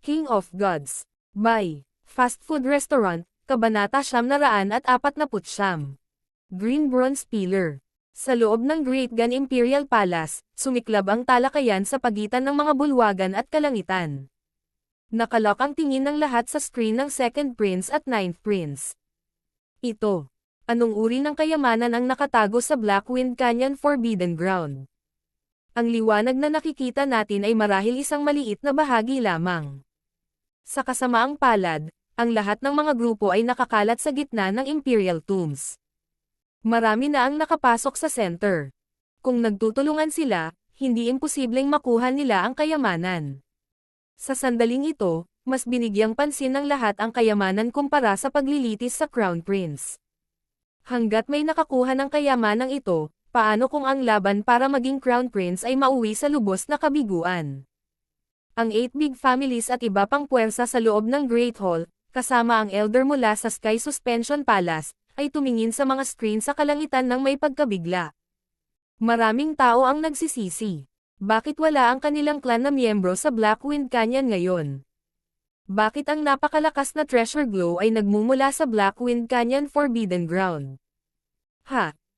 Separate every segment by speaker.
Speaker 1: King of Gods. By Fast Food Restaurant, Kabanata 949. Green Bronze Pillar. Sa loob ng Great Gun Imperial Palace, sumiklab ang talakayan sa pagitan ng mga bulwagan at kalangitan. Nakalok ang tingin ng lahat sa screen ng Second Prince at Ninth Prince. Ito. Anong uri ng kayamanan ang nakatago sa Blackwind Canyon Forbidden Ground? Ang liwanag na nakikita natin ay marahil isang maliit na bahagi lamang. Sa kasamaang palad, ang lahat ng mga grupo ay nakakalat sa gitna ng Imperial Tombs. Marami na ang nakapasok sa center. Kung nagtutulungan sila, hindi imposibleng makuha nila ang kayamanan. Sa sandaling ito, mas binigyang pansin ng lahat ang kayamanan kumpara sa paglilitis sa Crown Prince. Hanggat may nakakuha ng kayamanang ito, paano kung ang laban para maging Crown Prince ay mauwi sa lubos na kabiguan? Ang 8 big families at iba pang puwersa sa loob ng Great Hall, kasama ang elder mula sa Sky Suspension Palace, ay tumingin sa mga screen sa kalangitan ng may pagkabigla. Maraming tao ang nagsisisi. Bakit wala ang kanilang clan na miyembro sa Blackwind Canyon ngayon? Bakit ang napakalakas na treasure glow ay nagmumula sa Blackwind Canyon Forbidden Ground?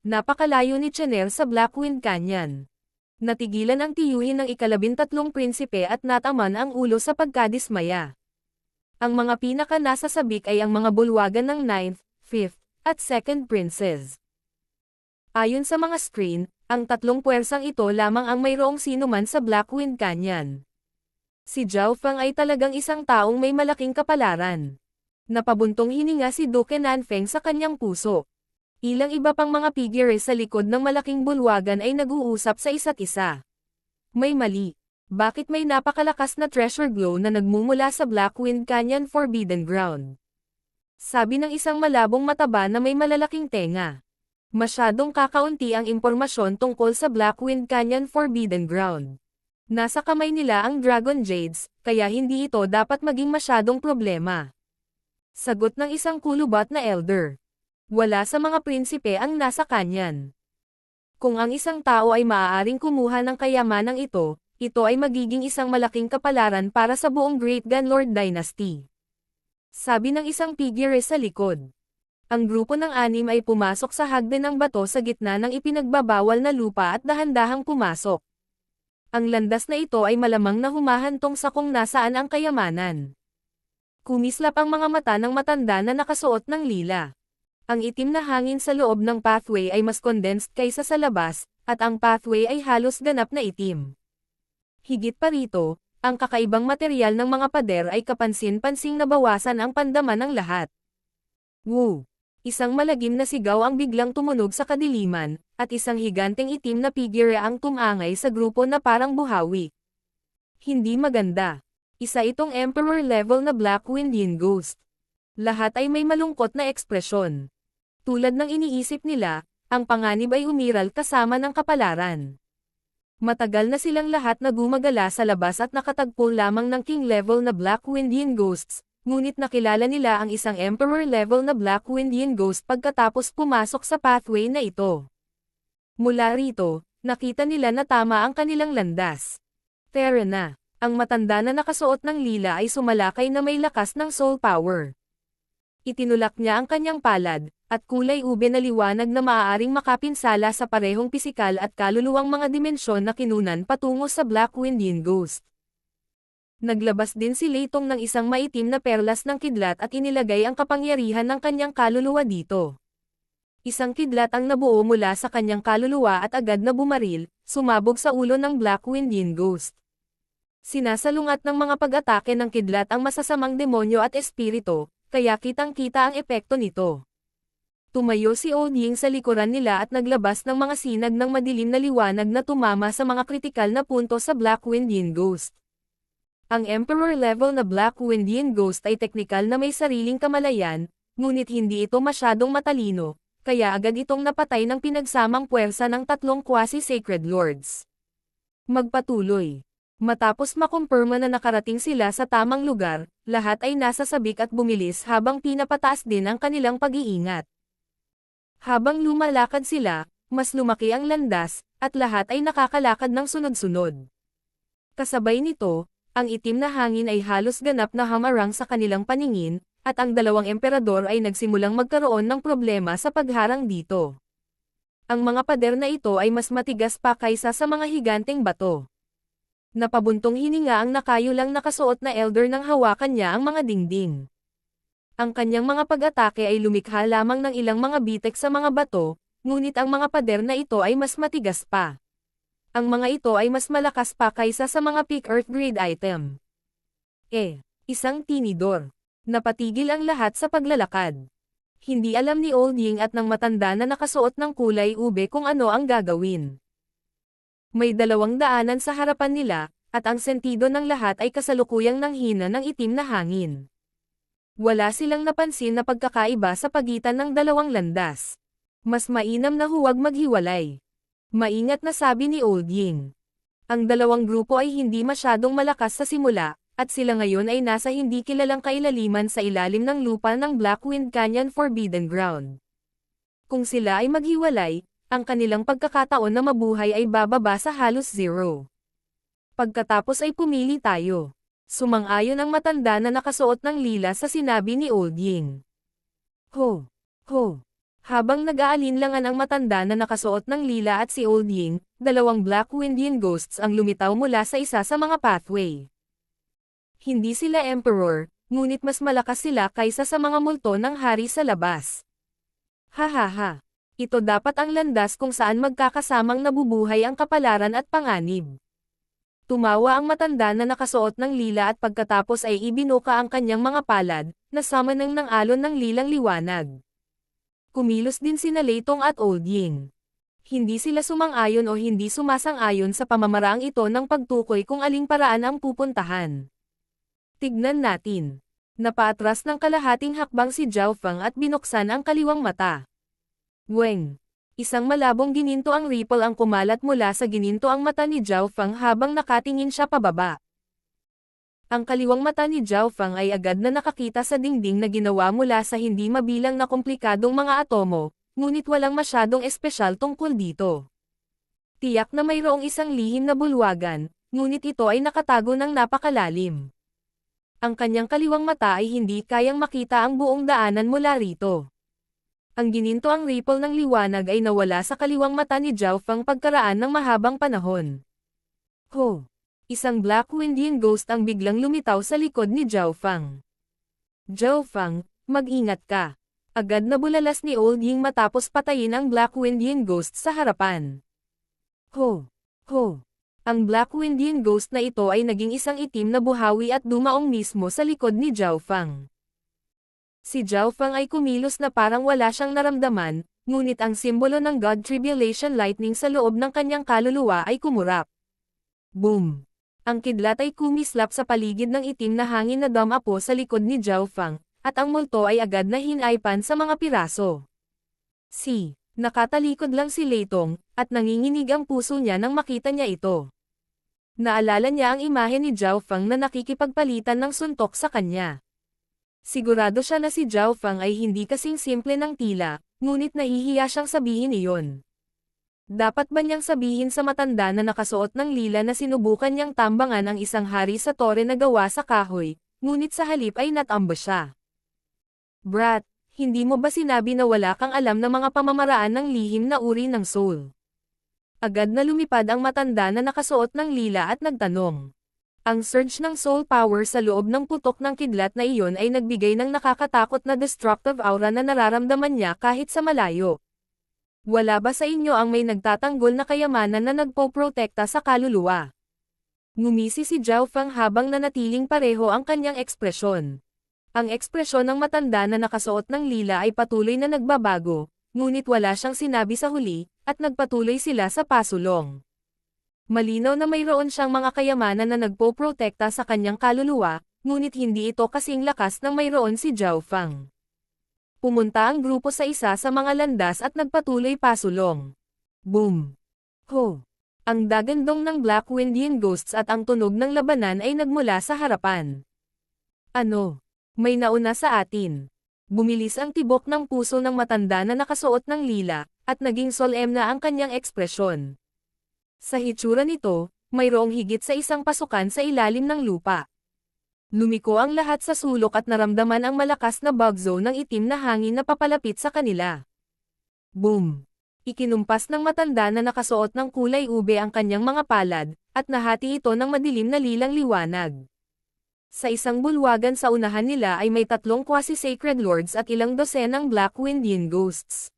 Speaker 1: Napakalayo ni Chanel sa Blackwind Canyon. Natigilan ang tiyuhin ng ika-13 prinsipe at nataman ang ulo sa pagkadismaya. Ang mga pinaka nasa sabik ay ang mga bulwagan ng 9th, 5th, at 2nd princes. Ayon sa mga screen, ang tatlong puwersang ito lamang ang mayroong sinuman sa Blackwind Canyon. Si Zhao Feng ay talagang isang taong may malaking kapalaran. Napabuntong hininga si Duke Nanfeng sa kanyang puso. Ilang iba pang mga figure sa likod ng malaking bulwagan ay nag-uusap sa isa't isa. May mali. Bakit may napakalakas na treasure glow na nagmumula sa Blackwind Canyon Forbidden Ground? Sabi ng isang malabong mataba na may malalaking tenga. Masyadong kakaunti ang impormasyon tungkol sa Blackwind Canyon Forbidden Ground. Nasa kamay nila ang Dragon Jades, kaya hindi ito dapat maging masyadong problema. Sagot ng isang kulubat na elder. Wala sa mga prinsipe ang nasa kanyan. Kung ang isang tao ay maaaring kumuha ng kayamanang ito ay magiging isang malaking kapalaran para sa buong Great Gunlord Dynasty. Sabi ng isang figure sa likod. Ang grupo ng 6 ay pumasok sa hagdan ng bato sa gitna ng ipinagbabawal na lupa at dahan-dahang pumasok. Ang landas na ito ay malamang na humahantong sa kung nasaan ang kayamanan. Kumislap ang mga mata ng matanda na nakasuot ng lila. Ang itim na hangin sa loob ng pathway ay mas condensed kaysa sa labas, at ang pathway ay halos ganap na itim. Higit pa rito, ang kakaibang materyal ng mga pader ay kapansin-pansing nabawasan ang pandaman ng lahat. Woo! Isang malagim na sigaw ang biglang tumunog sa kadiliman, at isang higanteng itim na figure ang tumangay sa grupo na parang buhawi. Hindi maganda. Isa itong Emperor level na Blackwind Yin Ghost. Lahat ay may malungkot na ekspresyon. Tulad ng iniisip nila, ang panganib ay umiral kasama ng kapalaran. Matagal na silang lahat na gumagala sa labas at nakatagpo lamang ng King level na Blackwind Yin Ghosts, ngunit nakilala nila ang isang Emperor level na Blackwind Yin Ghost pagkatapos pumasok sa pathway na ito. Mula rito, nakita nila na tama ang kanilang landas. Terena, ang matanda na nakasuot ng lila ay sumalakay na may lakas ng soul power. Itinulak niya ang kanyang palad, at kulay ube na liwanag na maaaring makapinsala sa parehong pisikal at kaluluwang mga dimensyon na kinunan patungo sa Blackwind Yin Ghost. Naglabas din si Leitong ng isang maitim na perlas ng kidlat at inilagay ang kapangyarihan ng kanyang kaluluwa dito. Isang kidlat ang nabuo mula sa kanyang kaluluwa at agad na bumaril, sumabog sa ulo ng Blackwind Yin Ghost. Sinasalungat ng mga pag-atake ng kidlat ang masasamang demonyo at espiritu, kaya kitang-kita ang epekto nito. Tumayo si Old Ying sa likuran nila at naglabas ng mga sinag ng madilim na liwanag na tumama sa mga kritikal na punto sa Blackwind Yin Ghost. Ang Emperor level na Blackwind Yin Ghost ay teknikal na may sariling kamalayan, ngunit hindi ito masyadong matalino, kaya agad itong napatay ng pinagsamang puwersa ng 3 quasi-sacred lords. Magpatuloy. Matapos makumpirma na nakarating sila sa tamang lugar, lahat ay nasa sabik at bumilis habang pinapataas din ang kanilang pag-iingat. Habang lumalakad sila, mas lumaki ang landas, at lahat ay nakakalakad ng sunod-sunod. Kasabay nito, Ang itim na hangin ay halos ganap na hamarang sa kanilang paningin, at ang dalawang emperador ay nagsimulang magkaroon ng problema sa pagharang dito. Ang mga pader na ito ay mas matigas pa kaysa sa mga higanteng bato. Napabuntong hininga ang nakayulang nakasuot na elder nang hawakan niya ang mga dingding. Ang kanyang mga pag-atake ay lumikha lamang ng ilang mga bitek sa mga bato, ngunit ang mga pader na ito ay mas matigas pa. Ang mga ito ay mas malakas pa kaysa sa mga peak earth grade item. Isang tinidor. Napatigil ang lahat sa paglalakad. Hindi alam ni Old Ying at ng matanda na nakasuot ng kulay ube kung ano ang gagawin. May dalawang daanan sa harapan nila, at ang sentido ng lahat ay kasalukuyang nanghina ng itim na hangin. Wala silang napansin na pagkakaiba sa pagitan ng dalawang landas. Mas mainam na huwag maghiwalay. Maingat na sabi ni Old Ying. Ang dalawang grupo ay hindi masyadong malakas sa simula, at sila ngayon ay nasa hindi kilalang kailaliman sa ilalim ng lupa ng Blackwind Canyon Forbidden Ground. Kung sila ay maghiwalay, ang kanilang pagkakataon na mabuhay ay bababa sa halos zero. Pagkatapos ay pumili tayo. Sumang-ayon ang matanda na nakasuot ng lila sa sinabi ni Old Ying. Ho! Habang nag-aalinlangan ang matanda na nakasuot ng lila at si Old Ying, dalawang Blackwindian ghosts ang lumitaw mula sa isa sa mga pathway. Hindi sila emperor, ngunit mas malakas sila kaysa sa mga multo ng hari sa labas. Hahaha. Ito dapat ang landas kung saan magkakasamang nabubuhay ang kapalaran at panganib. Tumawa ang matanda na nakasuot ng lila at pagkatapos ay ibinuka ang kanyang mga palad, na summoning ng alon ng lilang liwanag. Kumilos din sina Leitong at Old Ying. Hindi sila sumang-ayon o hindi sumasang-ayon sa pamamaraang ito ng pagtukoy kung aling paraan ang pupuntahan. Tignan natin. Napaatras ng kalahating hakbang si Zhao Feng at binuksan ang kaliwang mata. Weng! Isang malabong gininto ang ripple ang kumalat mula sa gininto ang mata ni Zhao Feng habang nakatingin siya pababa. Ang kaliwang mata ni Zhao Feng ay agad na nakakita sa dingding na ginawa mula sa hindi mabilang na komplikadong mga atomo, ngunit walang masyadong espesyal tungkol dito. Tiyak na mayroong isang lihim na bulwagan, ngunit ito ay nakatago ng napakalalim. Ang kanyang kaliwang mata ay hindi kayang makita ang buong daanan mula rito. Ang gininto ang ripple ng liwanag ay nawala sa kaliwang mata ni Zhao Feng pagkaraan ng mahabang panahon. Isang Blackwindian ghost ang biglang lumitaw sa likod ni Zhao Feng. Zhao Feng, mag-ingat ka. Agad na bulalas ni Old Ying matapos patayin ang Blackwindian ghost sa harapan. Ang Blackwindian ghost na ito ay naging isang itim na buhawi at dumaong mismo sa likod ni Zhao Feng. Si Zhao Feng ay kumilos na parang wala siyang naramdaman, ngunit ang simbolo ng God Tribulation Lightning sa loob ng kanyang kaluluwa ay kumurap. Boom! Ang kidlat ay kumislap sa paligid ng itim na hangin na dumapo sa likod ni Zhao Feng, at ang multo ay agad na hinaypan sa mga piraso. Nakatalikod lang si Leitong, at nanginginig ang puso niya nang makita niya ito. Naalala niya ang imahe ni Zhao Feng na nakikipagpalitan ng suntok sa kanya. Sigurado siya na si Zhao Feng ay hindi kasing simple ng tila, ngunit nahihiya siyang sabihin iyon. Dapat ba niyang sabihin sa matanda na nakasuot ng lila na sinubukan niyang tambangan ang isang hari sa tore na gawa sa kahoy, ngunit sa halip ay natambush siya? Brat, hindi mo ba sinabi na wala kang alam na mga pamamaraan ng lihim na uri ng soul? Agad na lumipad ang matanda na nakasuot ng lila at nagtanong. Ang surge ng soul power sa loob ng putok ng kidlat na iyon ay nagbigay ng nakakatakot na destructive aura na nararamdaman niya kahit sa malayo. Wala ba sa inyo ang may nagtatanggol na kayamanan na nagpoprotekta sa kaluluwa? Ngumisi si Zhao Feng habang nanatiling pareho ang kanyang ekspresyon. Ang ekspresyon ng matanda na nakasuot ng lila ay patuloy na nagbabago, ngunit wala siyang sinabi sa huli, at nagpatuloy sila sa pasulong. Malinaw na mayroon siyang mga kayamanan na nagpoprotekta sa kanyang kaluluwa, ngunit hindi ito kasing lakas ng mayroon si Zhao Feng. Pumunta ang grupo sa isa sa mga landas at nagpatuloy pasulong. Boom! Ang dagandong ng Blackwindian ghosts at ang tunog ng labanan ay nagmula sa harapan. Ano? May nauna sa atin. Bumilis ang tibok ng puso ng matanda na nakasuot ng lila, at naging solemn na ang kanyang ekspresyon. Sa hitsura nito, mayroong higit sa isang pasukan sa ilalim ng lupa. Lumiko ang lahat sa sulok at naramdaman ang malakas na bagzo ng itim na hangin na papalapit sa kanila. Boom! Ikinumpas ng matanda na nakasuot ng kulay ube ang kanyang mga palad, at nahati ito ng madilim na lilang liwanag. Sa isang bulwagan sa unahan nila ay may 3 quasi-sacred lords at ilang dosenang Black Windian ghosts.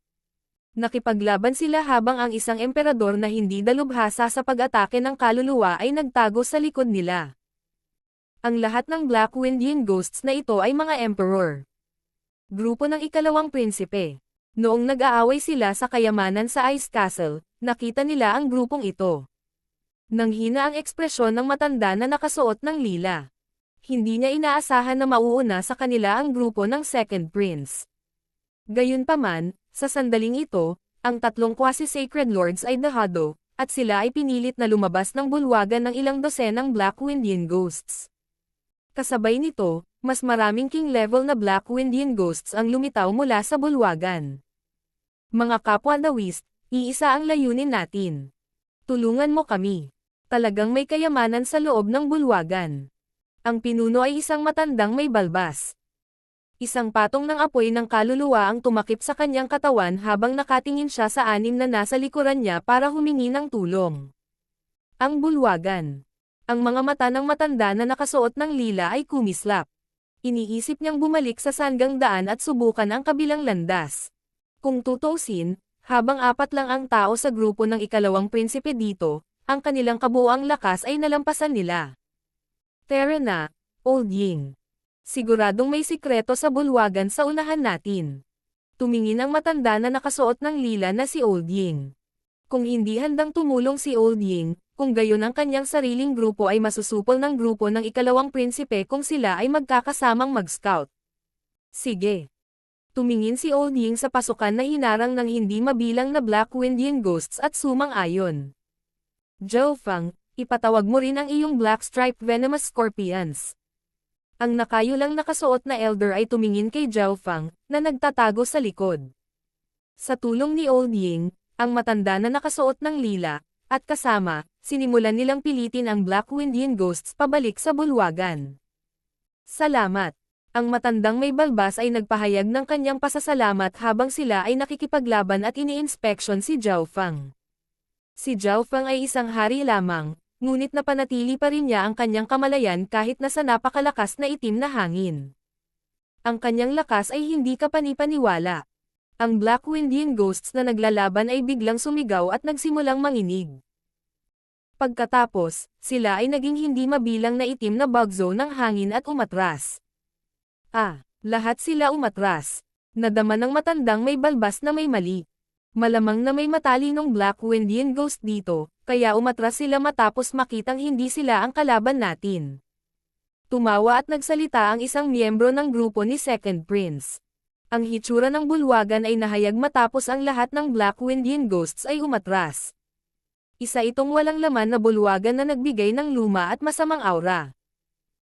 Speaker 1: Nakipaglaban sila habang ang isang emperador na hindi dalubhasa sa pag-atake ng kaluluwa ay nagtago sa likod nila. Ang lahat ng Black Windian ghosts na ito ay mga emperor. Grupo ng ikalawang prinsipe. Noong nag-aaway sila sa kayamanan sa Ice Castle, nakita nila ang grupong ito. Nanghina ang ekspresyon ng matanda na nakasuot ng lila. Hindi niya inaasahan na mauuna sa kanila ang grupo ng Second Prince. Gayunpaman, sa sandaling ito, ang 3 quasi-sacred lords ay dahado, at sila ay pinilit na lumabas ng bulwagan ng ilang dosenang Black Windian ghosts. Kasabay nito, mas maraming king level na Black Windian ghosts ang lumitaw mula sa bulwagan. Mga kapwa Dawist, iisa ang layunin natin. Tulungan mo kami. Talagang may kayamanan sa loob ng bulwagan. Ang pinuno ay isang matandang may balbas. Isang patong ng apoy ng kaluluwa ang tumakip sa kanyang katawan habang nakatingin siya sa 6 na nasa likuran niya para humingi ng tulong. Ang bulwagan. Ang mga mata ng matanda na nakasuot ng lila ay kumislap. Iniisip niyang bumalik sa sanggang daan at subukan ang kabilang landas. Kung tutuusin, habang 4 lang ang tao sa grupo ng ikalawang prinsipe dito, ang kanilang kabuuang lakas ay nalampasan nila. Tara na, Old Ying. Siguradong may sikreto sa bulwagan sa unahan natin. Tumingin ang matanda na nakasuot ng lila na si Old Ying. Kung hindi handang tumulong si Old Ying, kung gayon ang kanyang sariling grupo ay masusupol ng grupo ng ikalawang prinsipe kung sila ay magkakasamang mag-scout. Sige. Tumingin si Old Ying sa pasukan na hinarang ng hindi mabilang na Black Windian ghosts at sumang-ayon. Zhao Fang, ipatawag mo rin ang iyong Black Striped Venomous Scorpions. Ang nakayulang nakasuot na elder ay tumingin kay Zhao Fang, na nagtatago sa likod. Sa tulong ni Old Ying, ang matanda na nakasuot ng lila, at kasama, sinimulan nilang pilitin ang Black Windian ghosts pabalik sa bulwagan. Salamat! Ang matandang may balbas ay nagpahayag ng kanyang pasasalamat habang sila ay nakikipaglaban at ini-inspection si Zhao Fang. Si Zhao Fang ay isang hari lamang, ngunit napanatili pa rin niya ang kanyang kamalayan kahit nasa napakalakas na itim na hangin. Ang kanyang lakas ay hindi kapani-paniwala. Ang Black Windian ghosts na naglalaban ay biglang sumigaw at nagsimulang manginig. Pagkatapos, sila ay naging hindi mabilang na itim na bagzo ng hangin at umatras. Lahat sila umatras. Nadama ng matandang may balbas na may mali. Malamang na may matalinong Black Windian ghost dito, kaya umatras sila matapos makitang hindi sila ang kalaban natin. Tumawa at nagsalita ang isang miyembro ng grupo ni Second Prince. Ang hitsura ng bulwagan ay nahayag matapos ang lahat ng Black Windian ghosts ay umatras. Isa itong walang laman na bulwagan na nagbigay ng luma at masamang aura.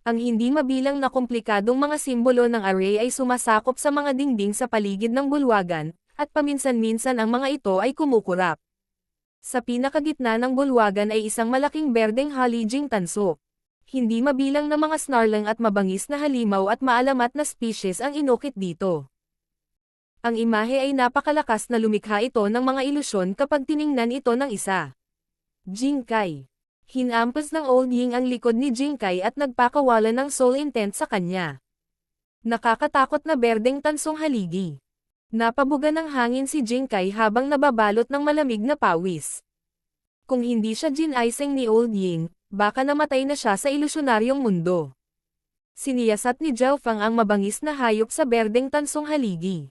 Speaker 1: Ang hindi mabilang na komplikadong mga simbolo ng array ay sumasakop sa mga dingding sa paligid ng bulwagan, at paminsan-minsan ang mga ito ay kumukurap. Sa pinakagitna ng bulwagan ay isang malaking berdeng halijing tanso. Hindi mabilang na mga snarling at mabangis na halimaw at maalamat na species ang inukit dito. Ang imahe ay napakalakas na lumikha ito ng mga ilusyon kapag tiningnan ito ng isa. Jinkai. Hinampas ng Old Ying ang likod ni Jinkai at nagpakawala ng soul intent sa kanya. Nakakatakot na berdeng tansong haligi. Napabuga ng hangin si Jinkai habang nababalot ng malamig na pawis. Kung hindi siya ginaising ni Old Ying, baka namatay na siya sa ilusyonaryong mundo. Siniyasat ni Zhao Fang ang mabangis na hayop sa berdeng tansong haligi.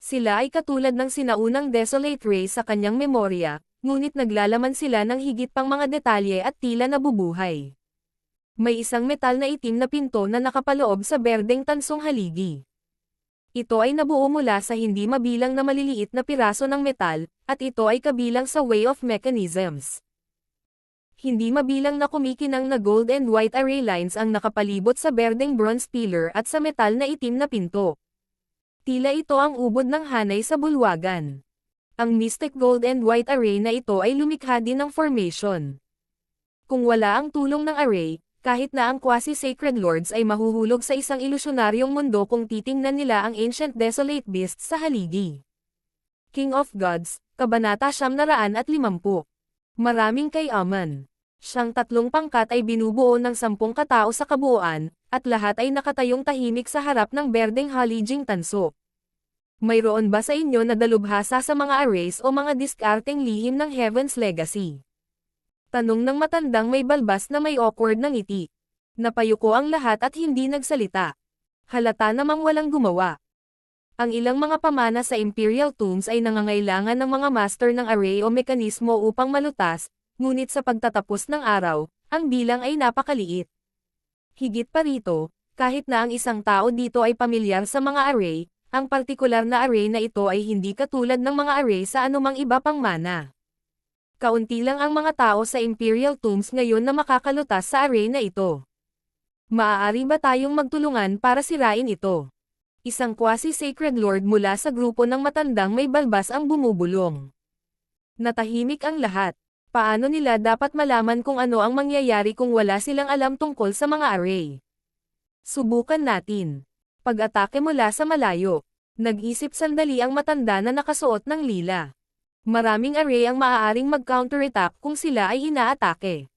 Speaker 1: Sila ay katulad ng sinaunang Desolate Ray sa kanyang memorya, ngunit naglalaman sila ng higit pang mga detalye at tila nabubuhay. May isang metal na itim na pinto na nakapaloob sa berdeng tansong haligi. Ito ay nabuo mula sa hindi mabilang na maliliit na piraso ng metal, at ito ay kabilang sa Way of Mechanisms. Hindi mabilang na kumikinang na gold and white array lines ang nakapalibot sa berdeng bronze pillar at sa metal na itim na pinto. Tila ito ang ubod ng hanay sa bulwagan. Ang mystic gold and white array na ito ay lumikha din ng formation. Kung wala ang tulong ng array, kahit na ang quasi-sacred lords ay mahuhulog sa isang ilusyonaryong mundo kung titingnan nila ang ancient desolate beasts sa haligi. King of Gods, Kabanata 950. Maraming kayaman. Siyang 3 pangkat ay binubuo ng 10 katao sa kabuuan, at lahat ay nakatayong tahimik sa harap ng berdeng haliging tanso. Mayroon ba sa inyo na dalubhasa sa mga arrays o mga diskarteng lihim ng Heaven's Legacy? Tanong ng matandang may balbas na may awkward na ngiti. Napayuko ang lahat at hindi nagsalita. Halata namang walang gumawa. Ang ilang mga pamana sa Imperial Tombs ay nangangailangan ng mga master ng array o mekanismo upang malutas, ngunit sa pagtatapos ng araw, ang bilang ay napakaliit. Higit pa rito, kahit na ang isang tao dito ay pamilyar sa mga array, ang partikular na array na ito ay hindi katulad ng mga array sa anumang iba pang mana. Kaunti lang ang mga tao sa Imperial Tombs ngayon na makakalutas sa array na ito. Maaari ba tayong magtulungan para sirain ito? Isang quasi-sacred lord mula sa grupo ng matandang may balbas ang bumubulong. Natahimik ang lahat. Paano nila dapat malaman kung ano ang mangyayari kung wala silang alam tungkol sa mga array? Subukan natin. Pag-atake mula sa malayo. Nag-isip sandali ang matanda na nakasuot ng lila. Maraming array ang maaaring mag-counterattack kung sila ay inaatake.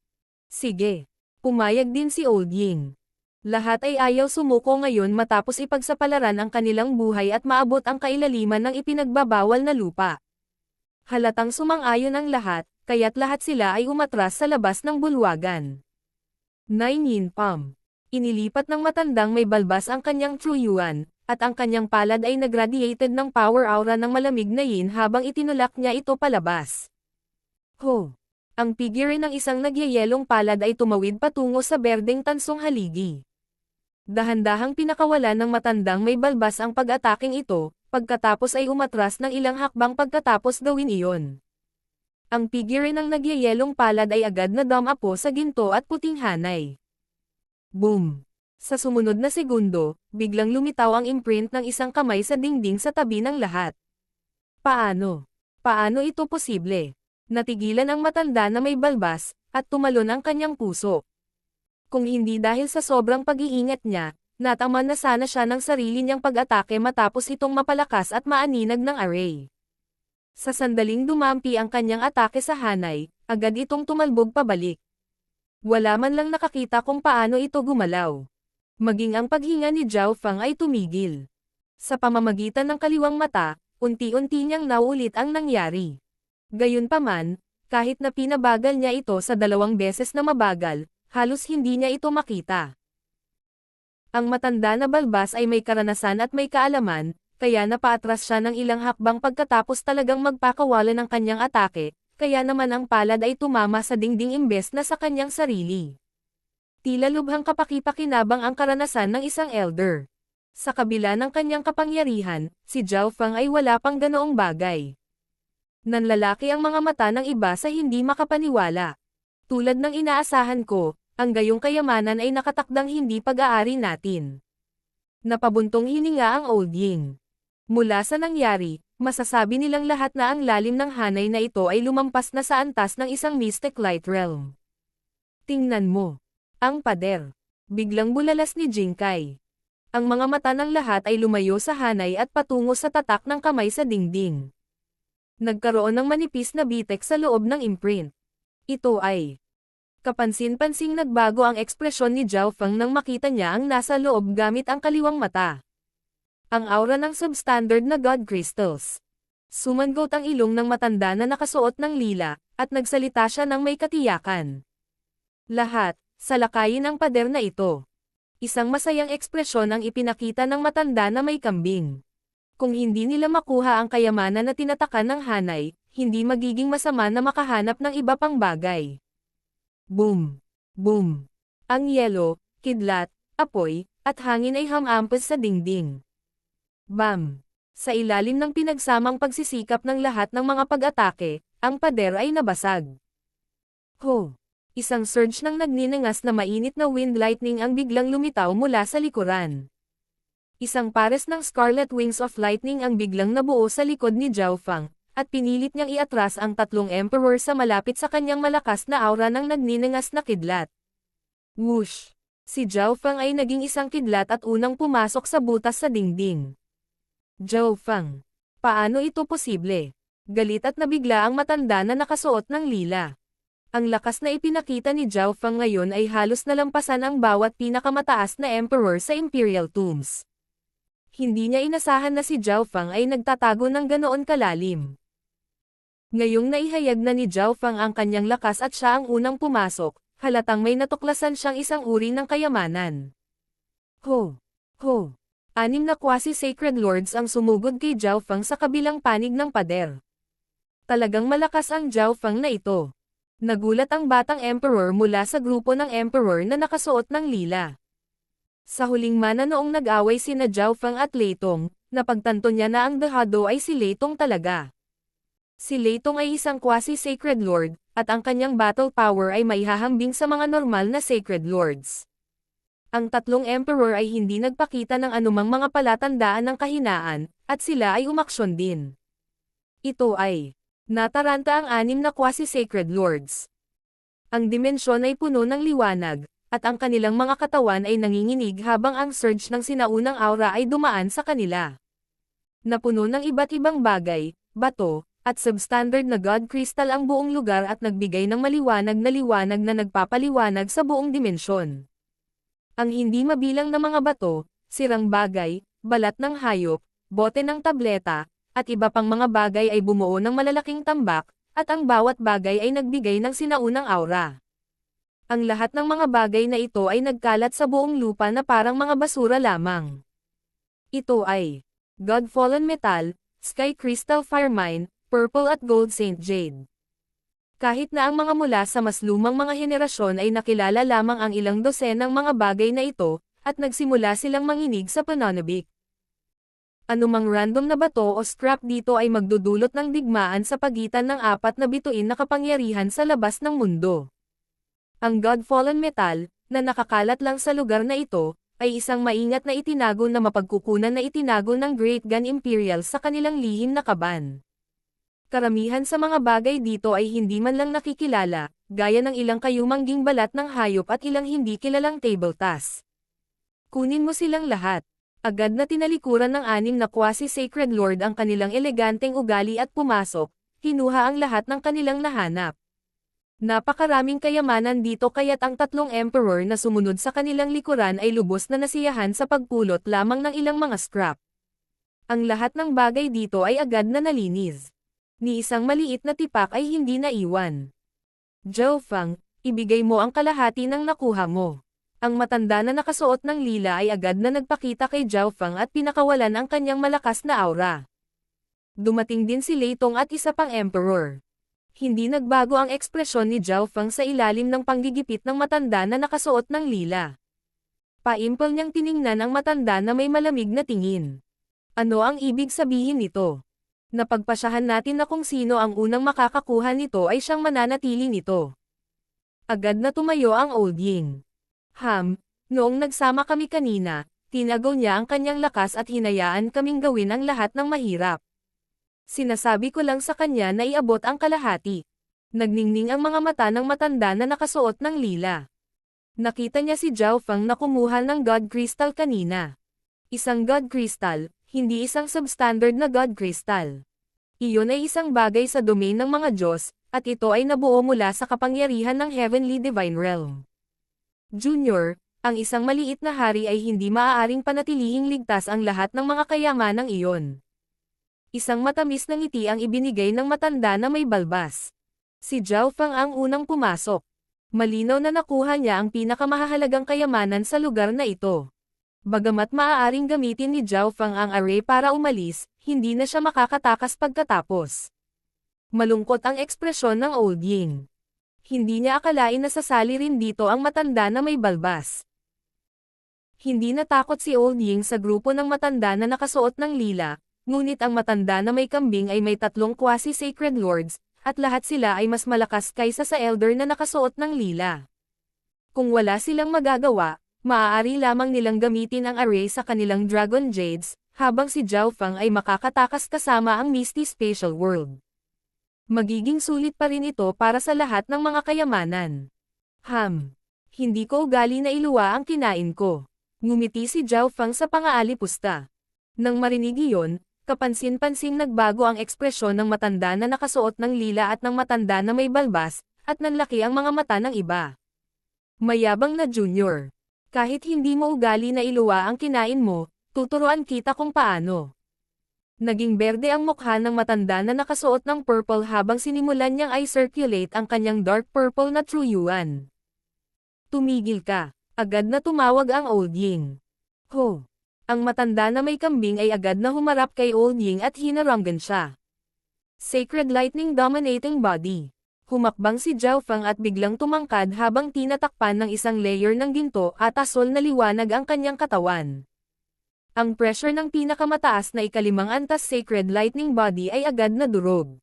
Speaker 1: Sige. Pumayag din si Old Ying. Lahat ay ayaw sumuko ngayon matapos ipagsapalaran ang kanilang buhay at maabot ang kailaliman ng ipinagbabawal na lupa. Halatang sumang-ayon ang lahat, kaya't lahat sila ay umatras sa labas ng bulwagan. 9 Yin Pam. Inilipat ng matandang may balbas ang kanyang True Yuan, at ang kanyang palad ay nagradiated ng power aura ng malamig na yin habang itinulak niya ito palabas. Ho! Ang figure ng isang nagyayelong palad ay tumawid patungo sa berdeng tansong haligi. Dahan-dahang pinakawalan ng matandang may balbas ang pag-ataking ito, pagkatapos ay umatras ng ilang hakbang pagkatapos gawin iyon. Ang figure ng nagyayelong palad ay agad na dumapo sa ginto at puting hanay. Boom! Sa sumunod na segundo, biglang lumitaw ang imprint ng isang kamay sa dingding sa tabi ng lahat. Paano? Paano ito posible? Natigilan ang matanda na may balbas, at tumalon ang kanyang puso. Kung hindi dahil sa sobrang pag-iingat niya, nataman na sana siya ng sarili niyang pag-atake matapos itong mapalakas at maaninag ng array. Sa sandaling dumampi ang kanyang atake sa hanay, agad itong tumalbog pabalik. Wala man lang nakakita kung paano ito gumalaw. Maging ang paghinga ni Zhao Fang ay tumigil. Sa pamamagitan ng kaliwang mata, unti-unti niyang naulit ang nangyari. Gayunpaman, kahit na pinabagal niya ito sa 2 beses na mabagal, halos hindi niya ito makita. Ang matanda na balbas ay may karanasan at may kaalaman, kaya napaatras siya ng ilang hakbang pagkatapos talagang magpakawala ng kanyang atake, kaya naman ang palad ay tumama sa dingding imbes na sa kanyang sarili. Tila lubhang kapakipakinabang ang karanasan ng isang elder. Sa kabila ng kanyang kapangyarihan, si Zhao Fang ay wala pang ganoong bagay. Nanlalaki ang mga mata ng iba sa hindi makapaniwala. Tulad ng inaasahan ko, ang gayong kayamanan ay nakatakdang hindi pag-aari natin. Napabuntong hininga ang Old Ying. Mula sa nangyari, masasabi nilang lahat na ang lalim ng hanay na ito ay lumampas na sa antas ng isang mystic light realm. Tingnan mo. Ang pader. Biglang bulalas ni Jinkai. Ang mga mata ng lahat ay lumayo sa hanay at patungo sa tatak ng kamay sa dingding. Nagkaroon ng manipis na bitek sa loob ng imprint. Ito ay... Kapansin-pansing nagbago ang ekspresyon ni Zhao Fang nang makita niya ang nasa loob gamit ang kaliwang mata. Ang aura ng substandard na God Crystals. Sumangot ang ilong ng matanda na nakasuot ng lila, at nagsalita siya ng may katiyakan. Lahat, salakayin ang pader na ito. Isang masayang ekspresyon ang ipinakita ng matanda na may kambing. Kung hindi nila makuha ang kayamanan na tinatakan ng hanay, hindi magiging masama na makahanap ng iba pang bagay. Boom! Boom! Ang yelo, kidlat, apoy, at hangin ay hamampas sa dingding. Bam! Sa ilalim ng pinagsamang pagsisikap ng lahat ng mga pag-atake, ang pader ay nabasag. Ho! Isang surge ng nagninangas na mainit na wind lightning ang biglang lumitaw mula sa likuran. Isang pares ng scarlet wings of lightning ang biglang nabuo sa likod ni Zhao Fang, at pinilit niyang iatras ang tatlong emperor sa malapit sa kanyang malakas na aura ng nagniningas na kidlat. Whoosh! Si Zhao Feng ay naging isang kidlat at unang pumasok sa butas sa dingding. Zhao Feng. Paano ito posible? Galit at nabigla ang matanda na nakasuot ng lila. Ang lakas na ipinakita ni Zhao Feng ngayon ay halos nalampasan ang bawat pinakamataas na emperor sa Imperial Tombs. Hindi niya inasahan na si Zhao Feng ay nagtatago ng ganoon kalalim. Ngayong naihayag na ni Zhao Feng ang kanyang lakas at siya ang unang pumasok, halatang may natuklasan siyang isang uri ng kayamanan. Ho! Ho! 6 na quasi-sacred lords ang sumugod kay Zhao Feng sa kabilang panig ng pader. Talagang malakas ang Zhao Feng na ito. Nagulat ang batang emperor mula sa grupo ng emperor na nakasuot ng lila. Sa huling mana noong nag-away sina Zhao Feng at Lei Tong, napagtanto niya na ang The Hado ay si Lei Tong talaga. Si Lei Tong ay isang quasi-sacred lord, at ang kanyang battle power ay maihahambing sa mga normal na sacred lords. Ang tatlong emperor ay hindi nagpakita ng anumang mga palatandaan ng kahinaan, at sila ay umaksyon din. Ito ay nataranta ang 6 na quasi-sacred lords. Ang dimensyon ay puno ng liwanag, at ang kanilang mga katawan ay nanginginig habang ang surge ng sinaunang aura ay dumaan sa kanila. Napuno ng iba't ibang bagay, bato, at substandard na God Crystal ang buong lugar at nagbigay ng maliwanag na liwanag na nagpapaliwanag sa buong dimensyon. Ang hindi mabilang na mga bato, sirang bagay, balat ng hayop, bote ng tableta, at iba pang mga bagay ay bumuo ng malalaking tambak, at ang bawat bagay ay nagbigay ng sinaunang aura. Ang lahat ng mga bagay na ito ay nagkalat sa buong lupa na parang mga basura lamang. Ito ay God Fallen Metal, Sky Crystal Fire Mine, Purple at Gold Saint Jade. Kahit na ang mga mula sa mas lumang mga henerasyon ay nakilala lamang ang ilang dosenang mga bagay na ito, at nagsimula silang manginig sa pananabik. Anumang random na bato o scrap dito ay magdudulot ng digmaan sa pagitan ng 4 na bituin na kapangyarihan sa labas ng mundo. Ang God Fallen Metal, na nakakalat lang sa lugar na ito, ay isang maingat na itinago na mapagkukunan na itinago ng Great Gun Imperial sa kanilang lihim na kaban. Karamihan sa mga bagay dito ay hindi man lang nakikilala, gaya ng ilang kayumangging balat ng hayop at ilang hindi kilalang table task. Kunin mo silang lahat. Agad na tinalikuran ng 6 na quasi-sacred lord ang kanilang eleganteng ugali at pumasok, kinuha ang lahat ng kanilang nahanap. Napakaraming kayamanan dito kaya't ang tatlong emperor na sumunod sa kanilang likuran ay lubos na nasiyahan sa pagpulot lamang ng ilang mga scrap. Ang lahat ng bagay dito ay agad na nalinis. Ni isang maliit na tipak ay hindi naiwan. Zhao Feng, ibigay mo ang kalahati ng nakuha mo. Ang matanda na nakasuot ng lila ay agad na nagpakita kay Zhao Feng at pinakawalan ang kanyang malakas na aura. Dumating din si Lei Tong at isa pang emperor. Hindi nagbago ang ekspresyon ni Zhao Feng sa ilalim ng panggigipit ng matanda na nakasuot ng lila. Paimpol niyang tiningnan ang matanda na may malamig na tingin. Ano ang ibig sabihin nito? Napagpasyahan natin na kung sino ang unang makakakuha nito ay siyang mananatili nito. Agad na tumayo ang Old Ying. Noong nagsama kami kanina, tinagaw niya ang kanyang lakas at hinayaan kaming gawin ang lahat ng mahirap. Sinasabi ko lang sa kanya na iabot ang kalahati. Nagningning ang mga mata ng matanda na nakasuot ng lila. Nakita niya si Zhao Feng na kumuha ng God Crystal kanina. Isang God Crystal, hindi isang substandard na God Crystal. Iyon ay isang bagay sa domain ng mga Diyos, at ito ay nabuo mula sa kapangyarihan ng Heavenly Divine Realm. Junior, ang isang maliit na hari ay hindi maaaring panatilihing ligtas ang lahat ng mga kayamanang iyon. Isang matamis na ngiti ang ibinigay ng matanda na may balbas. Si Zhao Feng ang unang pumasok. Malinaw na nakuha niya ang pinakamahalagang kayamanan sa lugar na ito. Bagamat maaaring gamitin ni Zhao Feng ang array para umalis, hindi na siya makakatakas pagkatapos. Malungkot ang ekspresyon ng Old Ying. Hindi niya akalain na sasali rin dito ang matanda na may balbas. Hindi natakot si Old Ying sa grupo ng matanda na nakasuot ng lila, ngunit ang matanda na may kambing ay may 3 quasi-sacred lords, at lahat sila ay mas malakas kaysa sa elder na nakasuot ng lila. Kung wala silang magagawa, maaari lamang nilang gamitin ang array sa kanilang Dragon Jades, habang si Zhao Feng ay makakatakas kasama ang Misty Spatial World. Magiging sulit pa rin ito para sa lahat ng mga kayamanan. Hindi ko ugali na iluwa ang kinain ko. Ngumiti si Zhao Feng sa pangaalipusta. Nang marinig iyon, kapansin-pansing nagbago ang ekspresyon ng matanda na nakasuot ng lila at ng matanda na may balbas, at nanlaki ang mga mata ng iba. Mayabang na Junior. Kahit hindi mo ugali na iluwa ang kinain mo, tuturuan kita kung paano. Naging berde ang mukha ng matanda na nakasuot ng purple habang sinimulan niyang i-circulate ang kanyang dark purple na True Yuan. Tumigil ka. Agad na tumawag ang Old Ying. Ho! Ang matanda na may kambing ay agad na humarap kay Old Ying at hinaranggan siya. Sacred Lightning Dominating Body. Humakbang si Zhao Feng at biglang tumangkad habang tinatakpan ng isang layer ng ginto at asol na liwanag ang kanyang katawan. Ang pressure ng pinakamataas na ikalimang antas Sacred Lightning Body ay agad na durog.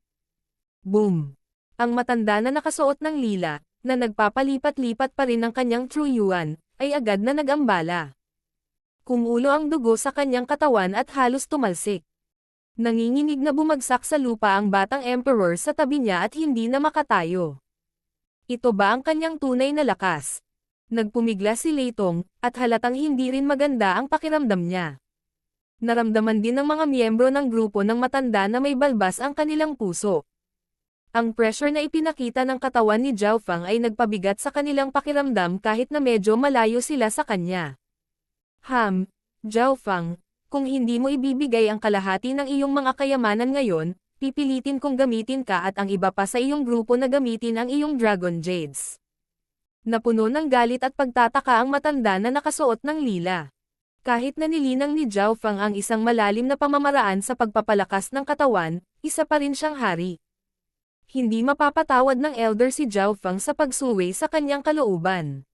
Speaker 1: Boom! Ang matanda na nakasuot ng lila, na nagpapalipat-lipat pa rin ng kanyang True Yuan, ay agad na nagambala. Kumulo ang dugo sa kanyang katawan at halos tumalsik. Nanginginig na bumagsak sa lupa ang batang emperor sa tabi niya at hindi na makatayo. Ito ba ang kanyang tunay na lakas? Nagpumigla si Lei Tong, at halatang hindi rin maganda ang pakiramdam niya. Naramdaman din ng mga miyembro ng grupo ng matanda na may balbas ang kanilang puso. Ang pressure na ipinakita ng katawan ni Zhao Feng ay nagpabigat sa kanilang pakiramdam kahit na medyo malayo sila sa kanya. Zhao Feng, kung hindi mo ibibigay ang kalahati ng iyong mga kayamanan ngayon, pipilitin kong gamitin ka at ang iba pa sa iyong grupo na gamitin ang iyong Dragon Jades. Napuno ng galit at pagtataka ang matanda na nakasuot ng lila. Kahit na nilinang ni Zhao Feng ang isang malalim na pamamaraan sa pagpapalakas ng katawan, isa pa rin siyang hari. Hindi mapapatawad ng elder si Zhao Feng sa pagsuwi sa kanyang kalooban.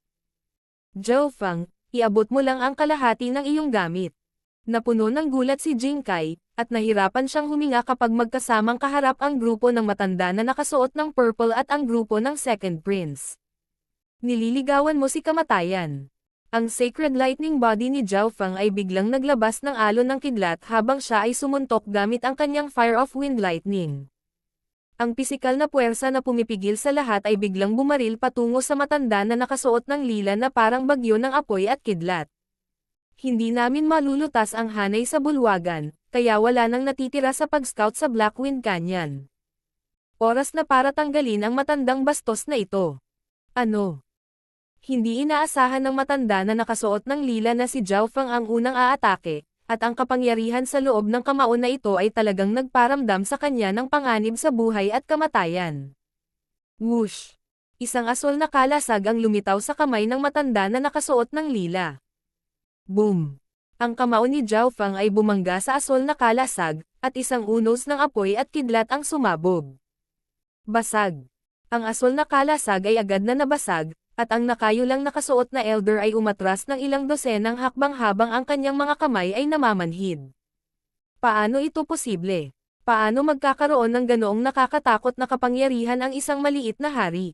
Speaker 1: Zhao Feng, iabot mo lang ang kalahati ng iyong gamit. Napuno ng gulat si Jing Kai, at nahirapan siyang huminga kapag magkasamang kaharap ang grupo ng matanda na nakasuot ng purple at ang grupo ng Second Prince. Nililigawan mo si kamatayan. Ang Sacred Lightning Body ni Zhao Feng ay biglang naglabas ng alon ng kidlat habang siya ay sumuntok gamit ang kanyang Fire of Wind Lightning. Ang pisikal na puwersa na pumipigil sa lahat ay biglang bumaril patungo sa matanda na nakasuot ng lila na parang bagyo ng apoy at kidlat. Hindi namin malulutas ang hanay sa bulwagan, kaya wala nang natitira sa pag-scout sa Blackwind Canyon. Oras na para tanggalin ang matandang bastos na ito. Ano? Hindi inaasahan ng matanda na nakasuot ng lila na si Zhao Feng ang unang aatake, at ang kapangyarihan sa loob ng kamao na ito ay talagang nagparamdam sa kanya ng panganib sa buhay at kamatayan. Whoosh! Isang asol na kalasag ang lumitaw sa kamay ng matanda na nakasuot ng lila. Boom! Ang kamao ni Zhao Feng ay bumangga sa asol na kalasag, at isang unos ng apoy at kidlat ang sumabog. Basag! Ang asol na kalasag ay agad na nabasag, at ang nakayulang nakasuot na elder ay umatras ng ilang dosenang hakbang habang ang kanyang mga kamay ay namamanhid. Paano ito posible? Paano magkakaroon ng ganoong nakakatakot na kapangyarihan ang isang maliit na hari?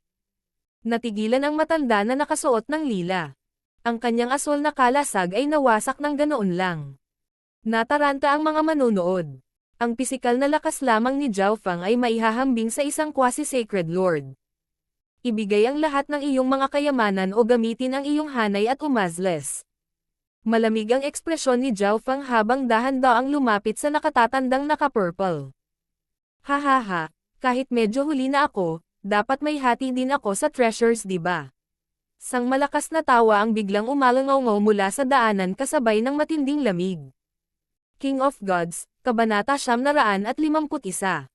Speaker 1: Natigilan ang matanda na nakasuot ng lila. Ang kanyang asol na kalasag ay nawasak ng ganoon lang. Nataranta ang mga manunood. Ang pisikal na lakas lamang ni Zhao Feng ay maihahambing sa isang quasi-sacred lord. Ibigay ang lahat ng iyong mga kayamanan o gamitin ang iyong hanay at umazles. Malamig ang ekspresyon ni Zhao Feng habang dahan-daang lumapit sa nakatatandang naka-purple. Hahaha, kahit medyo huli na ako, dapat may hati din ako sa treasures diba? Sang malakas na tawa ang biglang umalangaw mula sa daanan kasabay ng matinding lamig. King of Gods, Kabanata 951.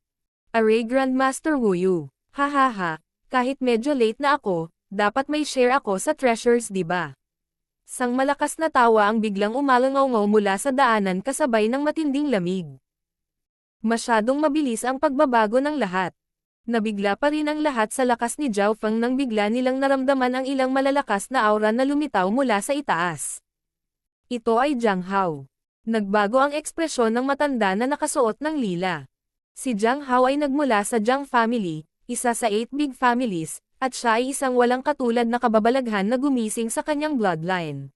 Speaker 1: Array Grandmaster Wu Yu. Hahaha. Kahit medyo late na ako, dapat may share ako sa treasures diba? Sang malakas na tawa ang biglang umalangaw mula sa daanan kasabay ng matinding lamig. Masyadong mabilis ang pagbabago ng lahat. Nabigla pa rin ang lahat sa lakas ni Zhao Feng nang bigla nilang naramdaman ang ilang malalakas na aura na lumitaw mula sa itaas. Ito ay Jiang Hao. Nagbago ang ekspresyon ng matanda na nakasuot ng lila. Si Jiang Hao ay nagmula sa Jiang family, isa sa 8 big families, at siya ay isang walang katulad na kababalaghan na gumising sa kanyang bloodline.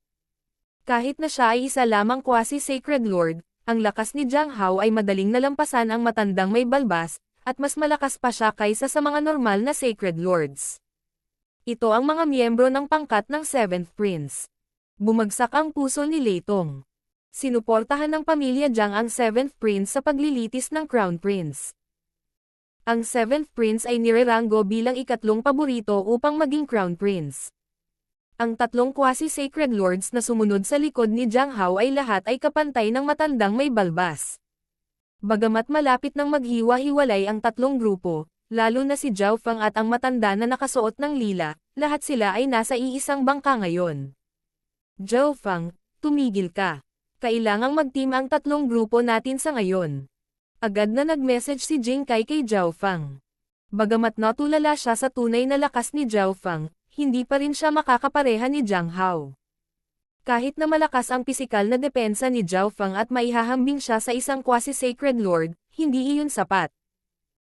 Speaker 1: Kahit na siya ay isa lamang quasi-sacred lord, ang lakas ni Jiang Hao ay madaling nalampasan ang matandang may balbas, at mas malakas pa siya kaysa sa mga normal na Sacred Lords. Ito ang mga miyembro ng pangkat ng 7th Prince. Bumagsak ang puso ni Lei Tong. Sinuportahan ng pamilya Jiang ang 7th Prince sa paglilitis ng Crown Prince. Ang 7th Prince ay nireranggo bilang ikatlong paborito upang maging Crown Prince. Ang tatlong quasi-sacred lords na sumunod sa likod ni Jiang Hao ay lahat ay kapantay ng matandang may balbas. Bagamat malapit nang maghiwa-hiwalay ang tatlong grupo, lalo na si Zhao Feng at ang matanda na nakasuot ng lila, lahat sila ay nasa iisang bangka ngayon. Zhao Feng, tumigil ka. Kailangang mag-team ang tatlong grupo natin sa ngayon. Agad na nag-message si Jing Kai kay Zhao Feng. Bagamat natulala siya sa tunay na lakas ni Zhao Feng, hindi pa rin siya makakapareha ni Jiang Hao. Kahit na malakas ang pisikal na depensa ni Zhao Feng at maihahambing siya sa isang quasi-sacred lord, hindi iyon sapat.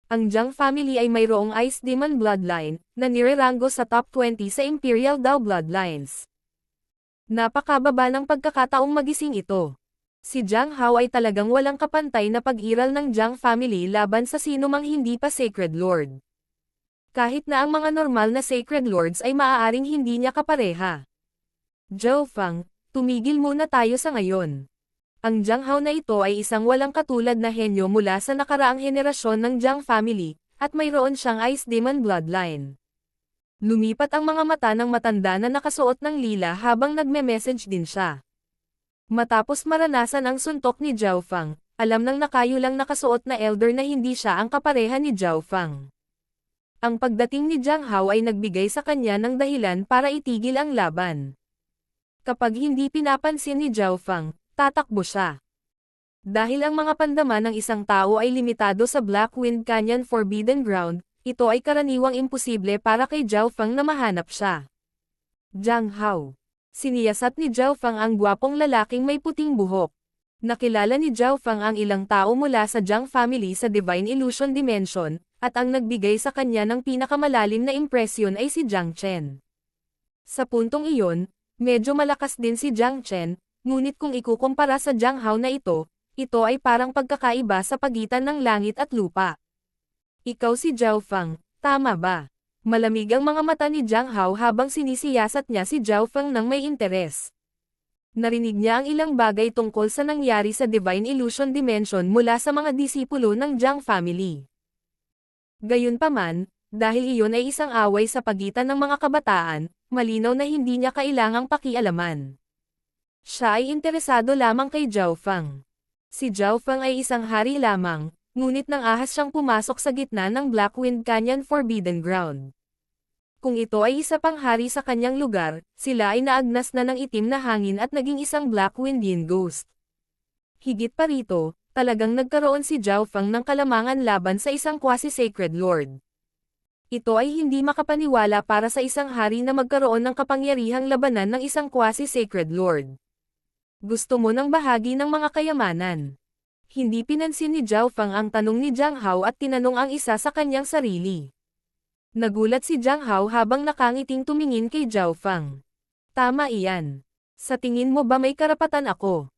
Speaker 1: Ang Jiang family ay mayroong Ice Demon bloodline, na nireranggo sa top 20 sa Imperial Dao bloodlines. Napakababa ng pagkakataong magising ito. Si Jiang Hao ay talagang walang kapantay na pag-iral ng Jiang family laban sa sinumang hindi pa Sacred Lord. Kahit na ang mga normal na Sacred Lords ay maaaring hindi niya kapareha. Zhao Feng, tumigil muna tayo sa ngayon. Ang Jiang Hao na ito ay isang walang katulad na henyo mula sa nakaraang henerasyon ng Jiang family, at mayroon siyang Ice Demon bloodline. Lumipat ang mga mata ng matanda na nakasuot ng lila habang nagme-message din siya. Matapos maranasan ang suntok ni Zhao Feng, alam ng nakayulang nakasuot na elder na hindi siya ang kapareha ni Zhao Feng. Ang pagdating ni Jiang Hao ay nagbigay sa kanya ng dahilan para itigil ang laban. Kapag hindi pinapansin ni Zhao Feng, tatakbo siya. Dahil ang mga pandaman ng isang tao ay limitado sa Black Wind Canyon Forbidden Ground, ito ay karaniwang imposible para kay Zhao Feng na mahanap siya. Jiang Hao. Siniyasat ni Zhao Feng ang gwapong lalaking may puting buhok. Nakilala ni Zhao Feng ang ilang tao mula sa Jiang family sa Divine Illusion Dimension, at ang nagbigay sa kanya ng pinakamalalim na impresyon ay si Jiang Chen. Sa puntong iyon, medyo malakas din si Jiang Chen, ngunit kung ikukumpara sa Jiang Hao na ito ay parang pagkakaiba sa pagitan ng langit at lupa. Ikaw si Zhao Feng, tama ba? Malamig ang mga mata ni Jiang Hao habang sinisiyasat niya si Zhao Feng ng may interes. Narinig niya ang ilang bagay tungkol sa nangyari sa Divine Illusion Dimension mula sa mga disipulo ng Jiang family. Gayunpaman, dahil iyon ay isang away sa pagitan ng mga kabataan, malinaw na hindi niya kailangang pakialaman. Siya ay interesado lamang kay Zhao Feng. Si Zhao Feng ay isang hari lamang, ngunit nang ahas siyang pumasok sa gitna ng Black Wind Canyon Forbidden Ground. Kung ito ay isa pang hari sa kanyang lugar, sila ay naagnas na ng itim na hangin at naging isang Black Wind Yin Ghost. Higit pa rito, talagang nagkaroon si Zhao Feng ng kalamangan laban sa isang quasi-sacred lord. Ito ay hindi makapaniwala para sa isang hari na magkaroon ng kapangyarihang labanan ng isang quasi-sacred lord. Gusto mo ng bahagi ng mga kayamanan? Hindi pinansin ni Zhao Feng ang tanong ni Jiang Hao at tinanong ang isa sa kanyang sarili. Nagulat si Jiang Hao habang nakangiting tumingin kay Zhao Feng. Tama iyan. Sa tingin mo ba may karapatan ako?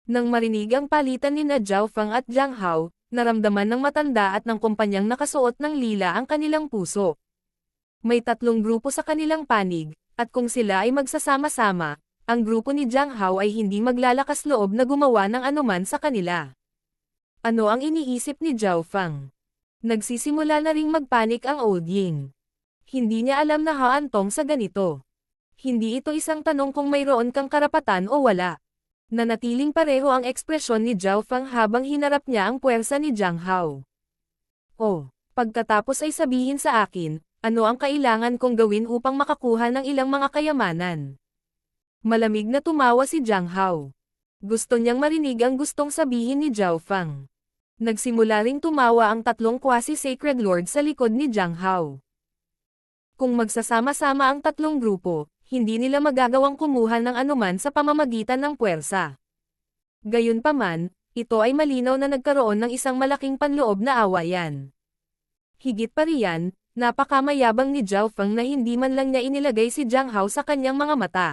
Speaker 1: Nang marinig ang palitan ni Zhao Feng at Jiang Hao, naramdaman ng matanda at ng kumpanyang nakasuot ng lila ang kanilang puso. May tatlong grupo sa kanilang panig, at kung sila ay magsasama-sama, ang grupo ni Jiang Hao ay hindi maglalakas loob na gumawa ng anuman sa kanila. Ano ang iniisip ni Zhao Feng? Nagsisimula na ring magpanik ang Old Ying. Hindi niya alam na haantong sa ganito. Hindi ito isang tanong kung mayroon kang karapatan o wala. Nanatiling pareho ang ekspresyon ni Zhao Feng habang hinarap niya ang puwersa ni Jiang Hao. Oh, pagkatapos ay sabihin sa akin, ano ang kailangan kong gawin upang makakuha ng ilang mga kayamanan? Malamig na tumawa si Jiang Hao. Gusto niyang marinig ang gustong sabihin ni Zhao Feng. Nagsimula ring tumawa ang tatlong quasi-sacred lord sa likod ni Jiang Hao. Kung magsasama-sama ang tatlong grupo, hindi nila magagawang kumuha ng anuman sa pamamagitan ng puwersa. Gayunpaman, ito ay malinaw na nagkaroon ng isang malaking panloob na awayan. Higit pa riyan, napakamayabang ni Zhao Feng na hindi man lang niya inilagay si Jiang Hao sa kanyang mga mata.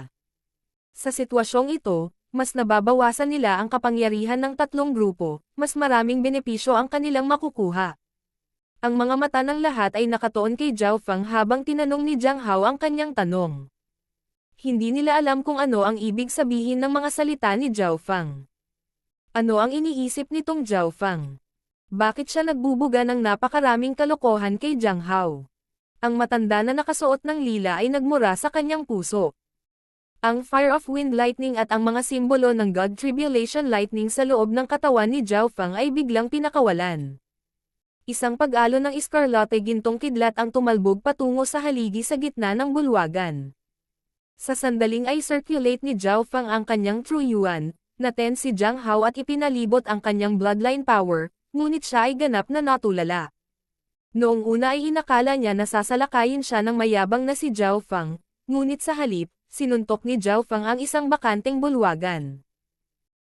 Speaker 1: Sa sitwasyong ito, mas nababawasan nila ang kapangyarihan ng tatlong grupo, mas maraming benepisyo ang kanilang makukuha. Ang mga mata ng lahat ay nakatuon kay Zhao Fang habang tinanong ni Jiang Hao ang kanyang tanong. Hindi nila alam kung ano ang ibig sabihin ng mga salita ni Zhao Fang. Ano ang iniisip nitong Zhao Fang? Bakit siya nagbubuga ng napakaraming kalokohan kay Jiang Hao? Ang matanda na nakasuot ng lila ay nagmura sa kanyang puso. Ang Fire of Wind Lightning at ang mga simbolo ng God Tribulation Lightning sa loob ng katawan ni Zhao Fang ay biglang pinakawalan. Isang pag-alon ng iskarlate gintong kidlat ang tumalbog patungo sa haligi sa gitna ng bulwagan. Sa sandaling ay circulate ni Zhao Fang ang kanyang True Yuan, naten si Jiang Hao at ipinalibot ang kanyang bloodline power, ngunit siya ay ganap na natulala. Noong una ay inakala niya na sasalakayin siya ng mayabang na si Zhao Fang, ngunit sa halip, sinuntok ni Zhao Fang ang isang bakanteng bulwagan.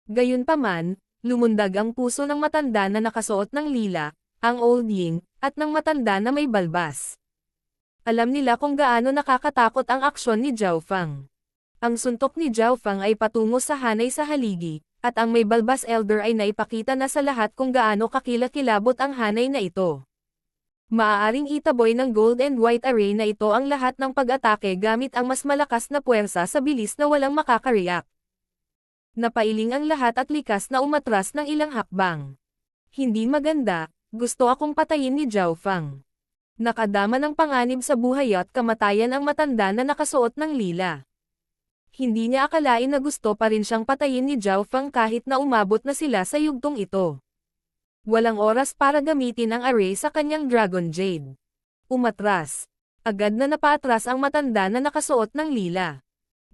Speaker 1: Gayunpaman, lumundag ang puso ng matanda na nakasuot ng lila, ang Old Ying, at ng matanda na may balbas. Alam nila kung gaano nakakatakot ang aksyon ni Zhao Fang. Ang suntok ni Zhao Fang ay patungo sa hanay sa haligi, at ang may balbas elder ay naipakita na sa lahat kung gaano kakilakilabot ang hanay na ito. Maaaring itaboy ng gold and white array na ito ang lahat ng pag-atake gamit ang mas malakas na puwersa sa bilis na walang makakariyak. Napailing ang lahat at likas na umatras ng ilang hakbang. Hindi maganda. Gusto akong patayin ni Zhao Fang. Nakadama ng panganib sa buhay at kamatayan ang matanda na nakasuot ng lila. Hindi niya akalain na gusto pa rin siyang patayin ni Zhao Fang kahit na umabot na sila sa yugtong ito. Walang oras para gamitin ang array sa kanyang Dragon Jade. Umatras. Agad na napaatras ang matanda na nakasuot ng lila.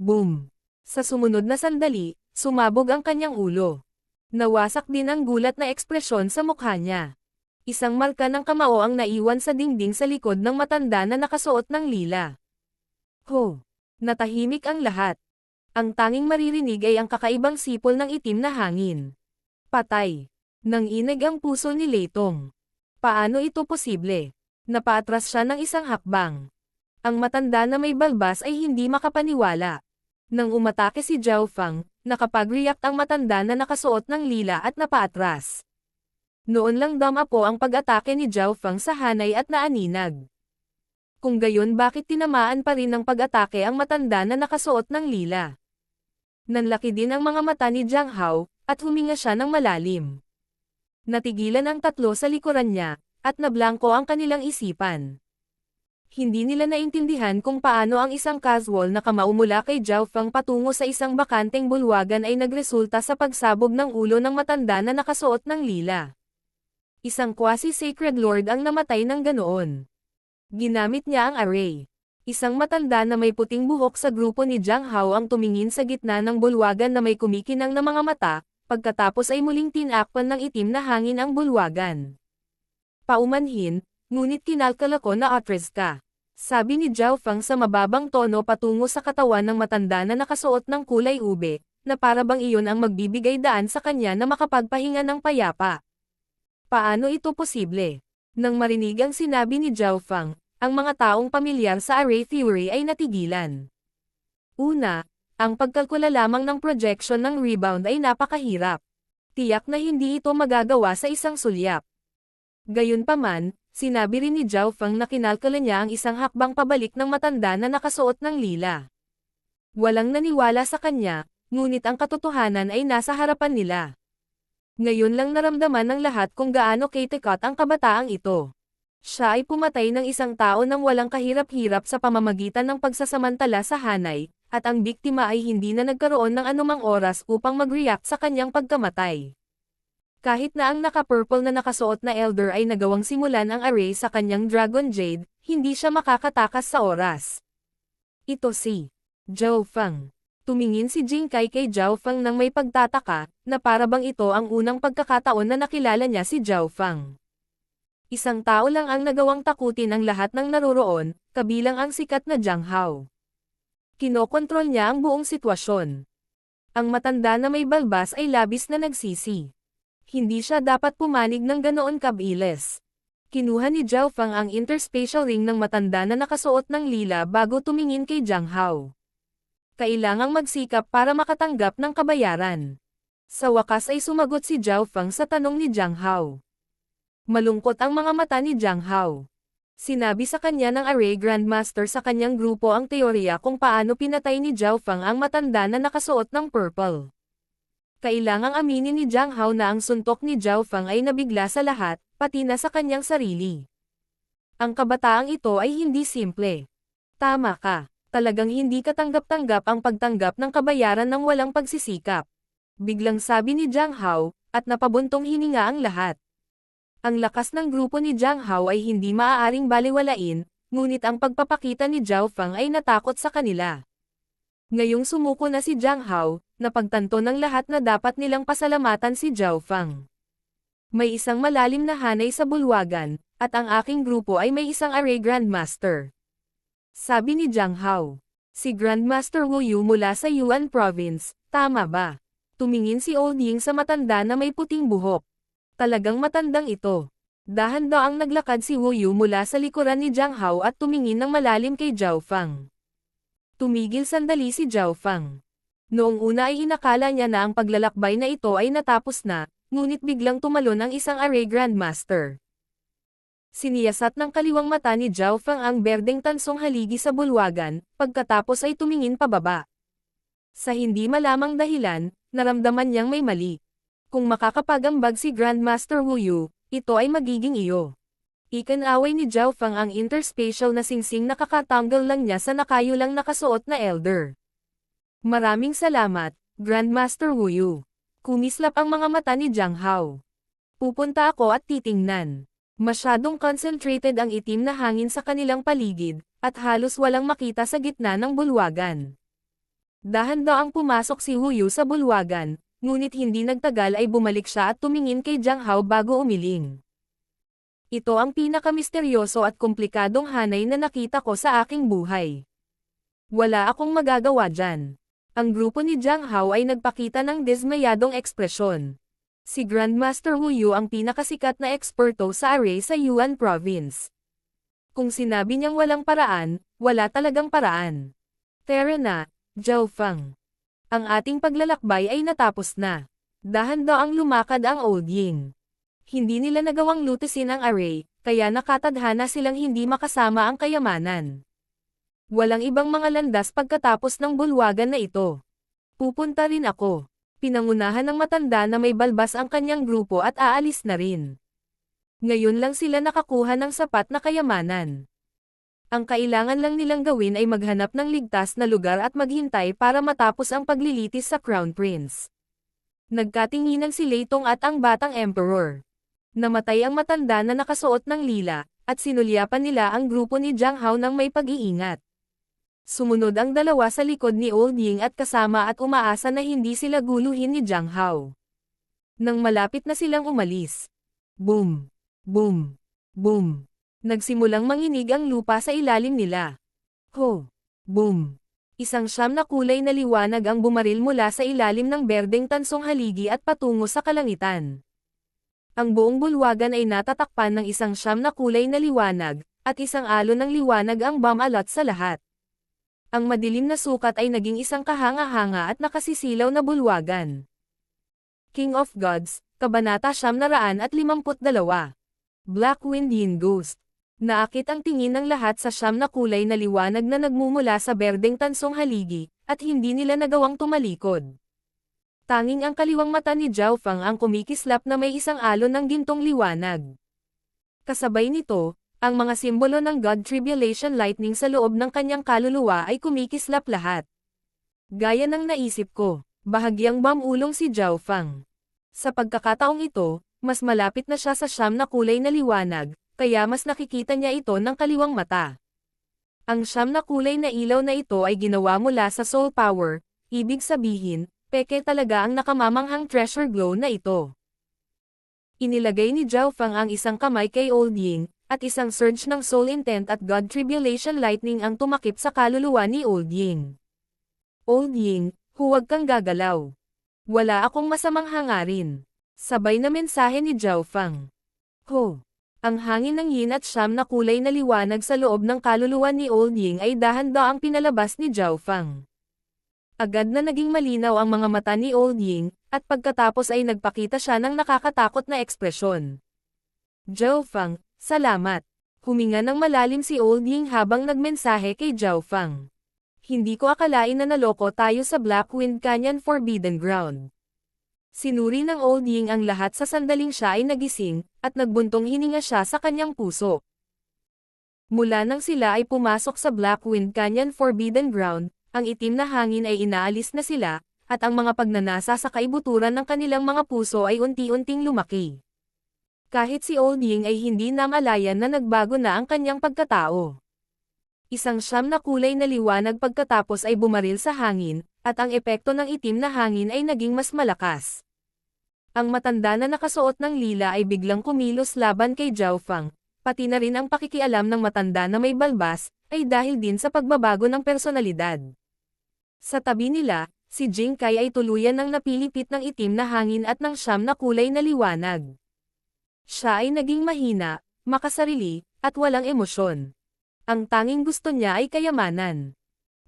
Speaker 1: Boom! Sa sumunod na sandali, sumabog ang kanyang ulo. Nawasak din ang gulat na ekspresyon sa mukha niya. Isang marka ng kamao ang naiwan sa dingding sa likod ng matanda na nakasuot ng lila. Ho! Natahimik ang lahat. Ang tanging maririnig ay ang kakaibang sipol ng itim na hangin. Patay. Nanginig ang puso ni Leitong. Paano ito posible? Napaatras siya ng isang hakbang. Ang matanda na may balbas ay hindi makapaniwala. Nang umatake si Zhao Fang, nakapag-react ang matanda na nakasuot ng lila at napaatras. Noon lang damapo ang pag-atake ni Zhao Fang sa hanay at naaninag. Kung gayon bakit tinamaan pa rin ng pag-atake ang matanda na nakasuot ng lila? Nanlaki din ang mga mata ni Jiang Hao, at huminga siya ng malalim. Natigilan ang tatlo sa likuran niya, at nablangko ang kanilang isipan. Hindi nila naintindihan kung paano ang isang casual na kamao mula kay Zhao Fang patungo sa isang bakanteng bulwagan ay nagresulta sa pagsabog ng ulo ng matanda na nakasuot ng lila. Isang quasi-sacred lord ang namatay ng ganoon. Ginamit niya ang array. Isang matanda na may puting buhok sa grupo ni Jiang Hao ang tumingin sa gitna ng bulwagan na may kumikinang na mga mata, pagkatapos ay muling tinakpan ng itim na hangin ang bulwagan. Paumanhin, ngunit kinalkala ko na atres ka. Sabi ni Zhao Fang sa mababang tono patungo sa katawan ng matanda na nakasuot ng kulay ube, na para bang iyon ang magbibigay daan sa kanya na makapagpahinga ng payapa. Paano ito posible? Nang marinig ang sinabi ni Zhao Fang, ang mga taong pamilyar sa array theory ay natigilan. Una, ang pagkalkula lamang ng projection ng rebound ay napakahirap. Tiyak na hindi ito magagawa sa isang sulyap. Gayunpaman, sinabi rin ni Zhao Fang na kinalkula niya ang isang hakbang pabalik ng matanda na nakasuot ng lila. Walang naniwala sa kanya, ngunit ang katotohanan ay nasa harapan nila. Ngayon lang naramdaman ng lahat kung gaano katikot ang kabataang ito. Siya ay pumatay ng isang tao nang walang kahirap-hirap sa pamamagitan ng pagsasamantala sa hanay, at ang biktima ay hindi na nagkaroon ng anumang oras upang mag-react sa kanyang pagkamatay. Kahit na ang naka-purple na nakasuot na elder ay nagawang simulan ang array sa kanyang Dragon Jade, hindi siya makakatakas sa oras. Ito si Zhao Fang. Tumingin si Jing Kai kay Zhao Fang nang may pagtataka, na para bang ito ang unang pagkakataon na nakilala niya si Zhao Fang. Isang tao lang ang nagawang takutin ang lahat ng naroroon, kabilang ang sikat na Jiang Hao. Kinokontrol niya ang buong sitwasyon. Ang matanda na may balbas ay labis na nagsisi. Hindi siya dapat pumanig ng ganoon kabilis. Kinuha ni Zhao Fang ang interspatial ring ng matanda na nakasuot ng lila bago tumingin kay Jiang Hao. Kailangang magsikap para makatanggap ng kabayaran. Sa wakas ay sumagot si Zhao Fang sa tanong ni Jiang Hao. Malungkot ang mga mata ni Jiang Hao. Sinabi sa kanya ng Array Grandmaster sa kanyang grupo ang teorya kung paano pinatay ni Zhao Fang ang matanda na nakasuot ng purple. Kailangang aminin ni Jiang Hao na ang suntok ni Zhao Fang ay nabigla sa lahat, pati na sa kanyang sarili. Ang kabataang ito ay hindi simple. Tama ka, talagang hindi katanggap-tanggap ang pagtanggap ng kabayaran ng walang pagsisikap. Biglang sabi ni Jiang Hao, at napabuntong hininga ang lahat. Ang lakas ng grupo ni Jiang Hao ay hindi maaaring baliwalain, ngunit ang pagpapakita ni Zhao Fang ay natakot sa kanila. Ngayong sumuko na si Jiang Hao, napagtanto ng lahat na dapat nilang pasalamatan si Zhao Fang. May isang malalim na hanay sa bulwagan, at ang aking grupo ay may isang Array Grandmaster. Sabi ni Jiang Hao. Si Grandmaster Wu Yu mula sa Yuan Province, tama ba? Tumingin si Old Ying sa matanda na may puting buhok. Talagang matandang ito. Dahan-daang naglakad si Wu Yu mula sa likuran ni Jiang Hao at tumingin ng malalim kay Zhao Fang. Tumigil sandali si Zhao Fang. Noong una ay inakala niya na ang paglalakbay na ito ay natapos na, ngunit biglang tumalon ang isang Array Grandmaster. Siniyasat ng kaliwang mata ni Zhao Fang ang berdeng tansong haligi sa bulwagan, pagkatapos ay tumingin pababa. Sa hindi malamang dahilan, naramdaman niyang may mali. Kung makakapagambag si Grandmaster Wu Yu, ito ay magiging iyo. Ikinaway ni Zhao Fang ang interspatial na singsing na kakatanggal lang niya sa nakayulang nakasuot na elder. Maraming salamat, Grandmaster Wu Yu. Kumislap ang mga mata ni Jiang Hao. Pupunta ako at titingnan. Masyadong concentrated ang itim na hangin sa kanilang paligid, at halos walang makita sa gitna ng bulwagan. Dahan-daang pumasok si Wu Yu sa bulwagan, ngunit hindi nagtagal ay bumalik siya at tumingin kay Jiang Hao bago umiling. Ito ang pinakamisteryoso at komplikadong hanay na nakita ko sa aking buhay. Wala akong magagawa dyan. Ang grupo ni Jiang Hao ay nagpakita ng dismayadong ekspresyon. Si Grandmaster Wu Yu ang pinakasikat na eksperto sa array sa Yuan Province. Kung sinabi niyang walang paraan, wala talagang paraan. Tara na, Zhao Fang. Ang ating paglalakbay ay natapos na. Dahan-daang lumakad ang Old Ying. Hindi nila nagawang lutesin ang array, kaya nakatadhana silang hindi makasama ang kayamanan. Walang ibang mga landas pagkatapos ng bulwagan na ito. Pupunta rin ako. Pinangunahan ng matanda na may balbas ang kanyang grupo at aalis na rin. Ngayon lang sila nakakuha ng sapat na kayamanan. Ang kailangan lang nilang gawin ay maghanap ng ligtas na lugar at maghintay para matapos ang paglilitis sa Crown Prince. Nagkatinginan si Lei Tong at ang batang Emperor. Namatay ang matanda na nakasuot ng lila, at sinulyapan nila ang grupo ni Jiang Hao ng may pag-iingat. Sumunod ang dalawa sa likod ni Old Ying at kasama at umaasa na hindi sila guluhin ni Jiang Hao. Nang malapit na silang umalis. Boom! Boom! Boom! Nagsimulang manginig ang lupa sa ilalim nila. Ho! Boom! Isang siyam na kulay na liwanag ang bumaril mula sa ilalim ng berdeng tansong haligi at patungo sa kalangitan. Ang buong bulwagan ay natatakpan ng isang siyam na kulay na liwanag, at isang alon ng liwanag ang bumalat sa lahat. Ang madilim na sukat ay naging isang kahanga-hanga at nakasisilaw na bulwagan. King of Gods, Kabanata 952. Black Wind Yin Ghost. Naakit ang tingin ng lahat sa siyam na kulay na liwanag na nagmumula sa berdeng tansong haligi, at hindi nila nagawang tumalikod. Tanging ang kaliwang mata ni Zhao Fang ang kumikislap na may isang alon ng gintong liwanag. Kasabay nito, ang mga simbolo ng God Tribulation Lightning sa loob ng kanyang kaluluwa ay kumikislap lahat. Gaya ng naisip ko, bahagyang bumulong si Zhao Fang. Sa pagkakataong ito, mas malapit na siya sa siyam na kulay na liwanag, kaya mas nakikita niya ito ng kaliwang mata. Ang siyam na kulay na ilaw na ito ay ginawa mula sa soul power, ibig sabihin, peke talaga ang nakamamanghang treasure glow na ito. Inilagay ni Zhao Fang ang isang kamay kay Old Ying, at isang surge ng soul intent at God Tribulation Lightning ang tumakip sa kaluluwa ni Old Ying. Old Ying, huwag kang gagalaw. Wala akong masamang hangarin. Sabay na mensahe ni Zhao Fang. Ho! Ang hangin ng yin at siyam na kulay na liwanag sa loob ng kaluluwa ni Old Ying ay dahan-daang pinalabas ni Zhao Fang. Agad na naging malinaw ang mga mata ni Old Ying, at pagkatapos ay nagpakita siya ng nakakatakot na ekspresyon. Zhao Fang, salamat. Huminga ng malalim si Old Ying habang nagmensahe kay Zhao Fang. Hindi ko akalain na naloko tayo sa Blackwind Canyon Forbidden Ground. Sinuri ng Old Ying ang lahat sa sandaling siya ay nagising, at nagbuntong hininga siya sa kanyang puso. Mula nang sila ay pumasok sa Blackwind Canyon Forbidden Ground, ang itim na hangin ay inaalis na sila, at ang mga pagnanasa sa kaibuturan ng kanilang mga puso ay unti-unting lumaki. Kahit si Old Ying ay hindi namalayan na nagbago na ang kanyang pagkatao. Isang siyam na kulay na liwanag pagkatapos ay bumaril sa hangin, at ang epekto ng itim na hangin ay naging mas malakas. Ang matanda na nakasuot ng lila ay biglang kumilos laban kay Zhao Fang, pati na rin ang pakikialam ng matanda na may balbas, ay dahil din sa pagbabago ng personalidad. Sa tabi nila, si Jing Kai ay tuluyan ng napilipit ng itim na hangin at ng siyam na kulay na liwanag. Siya ay naging mahina, makasarili, at walang emosyon. Ang tanging gusto niya ay kayamanan.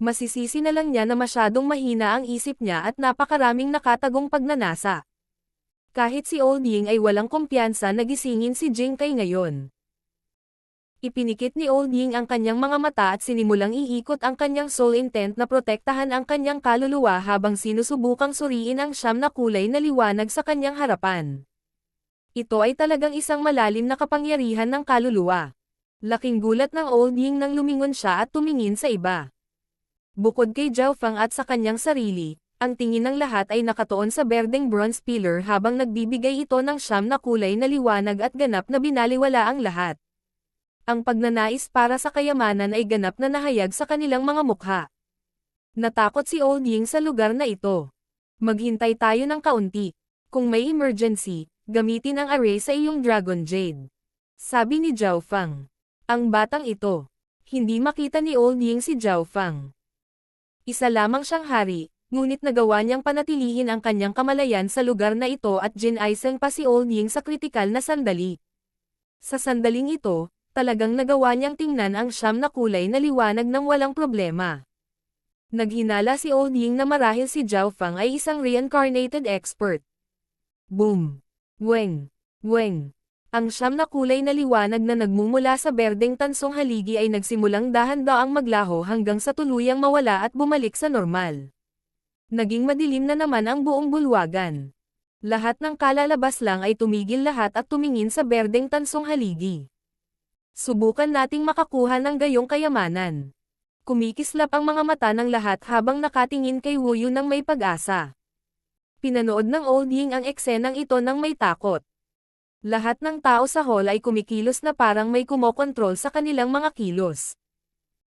Speaker 1: Masisisi na lang niya na masyadong mahina ang isip niya at napakaraming nakatagong pagnanasa. Kahit si Old Ying ay walang kumpiyansa na gisingin si Jing Kai ngayon. Ipinikit ni Old Ying ang kanyang mga mata at sinimulang iikot ang kanyang soul intent na protektahan ang kanyang kaluluwa habang sinusubukang suriin ang siyam na kulay na liwanag sa kanyang harapan. Ito ay talagang isang malalim na kapangyarihan ng kaluluwa. Laking gulat ng Old Ying nang lumingon siya at tumingin sa iba. Bukod kay Zhao Fang at sa kanyang sarili, ang tingin ng lahat ay nakatuon sa berdeng bronze pillar habang nagbibigay ito ng siyam na kulay na liwanag at ganap na binaliwala ang lahat. Ang pagnanais para sa kayamanan ay ganap na nahayag sa kanilang mga mukha. Natakot si Old Ying sa lugar na ito. Maghintay tayo ng kaunti. Kung may emergency, gamitin ang array sa iyong Dragon Jade. Sabi ni Zhao Fang. Ang batang ito. Hindi makita ni Old Ying si Zhao Fang. Isa lamang siyang hari, ngunit nagawa niyang panatilihin ang kanyang kamalayan sa lugar na ito at ginaisang pa si Old Ying sa kritikal na sandali. Sa sandaling ito, talagang nagawa niyang tingnan ang siyam na kulay na liwanag ng walang problema. Naghinala si Old Ying na marahil si Zhao Fang ay isang reincarnated expert. Boom! Weng! Weng! Ang siyam na kulay na liwanag na nagmumula sa berdeng tansong haligi ay nagsimulang dahan-daang maglaho hanggang sa tuluyang mawala at bumalik sa normal. Naging madilim na naman ang buong bulwagan. Lahat ng kalalabas lang ay tumigil lahat at tumingin sa berdeng tansong haligi. Subukan nating makakuha ng gayong kayamanan. Kumikislap ang mga mata ng lahat habang nakatingin kay Wu Yu ng may pag-asa. Pinanood ng Old Ying ang eksenang ito ng may takot. Lahat ng tao sa hall ay kumikilos na parang may kumokontrol sa kanilang mga kilos.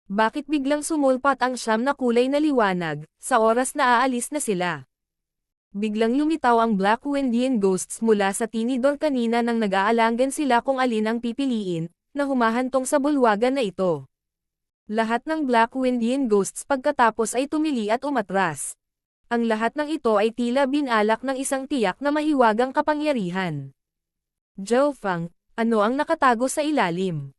Speaker 1: Bakit biglang sumulpat ang siyam na kulay na liwanag, sa oras na aalis na sila? Biglang lumitaw ang Blackwindian ghosts mula sa tinidor kanina nang nag-aalangan sila kung alin ang pipiliin, na humahantong sa bulwagan na ito. Lahat ng Blackwindian ghosts pagkatapos ay tumili at umatras. Ang lahat ng ito ay tila binalak ng isang tiyak na mahiwagang kapangyarihan. Zhao Fang, ano ang nakatago sa ilalim?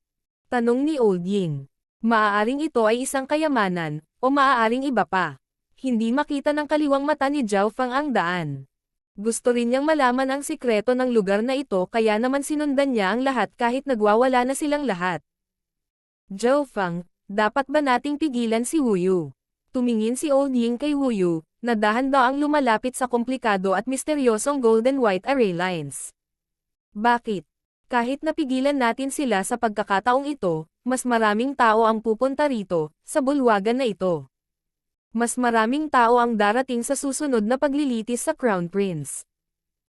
Speaker 1: Tanong ni Old Ying. Maaaring ito ay isang kayamanan, o maaaring iba pa. Hindi makita ng kaliwang mata ni Zhao Fang ang daan. Gusto rin niyang malaman ang sikreto ng lugar na ito kaya naman sinundan niya ang lahat kahit nagwawala na silang lahat. Zhao Fang, dapat ba nating pigilan si Wu Yu? Tumingin si Old Ying kay Wu Yu, na dahan-daang lumalapit sa komplikado at misteryosong golden white array lines. Bakit? Kahit napigilan natin sila sa pagkakataong ito, mas maraming tao ang pupunta rito, sa bulwagan na ito. Mas maraming tao ang darating sa susunod na paglilitis sa Crown Prince.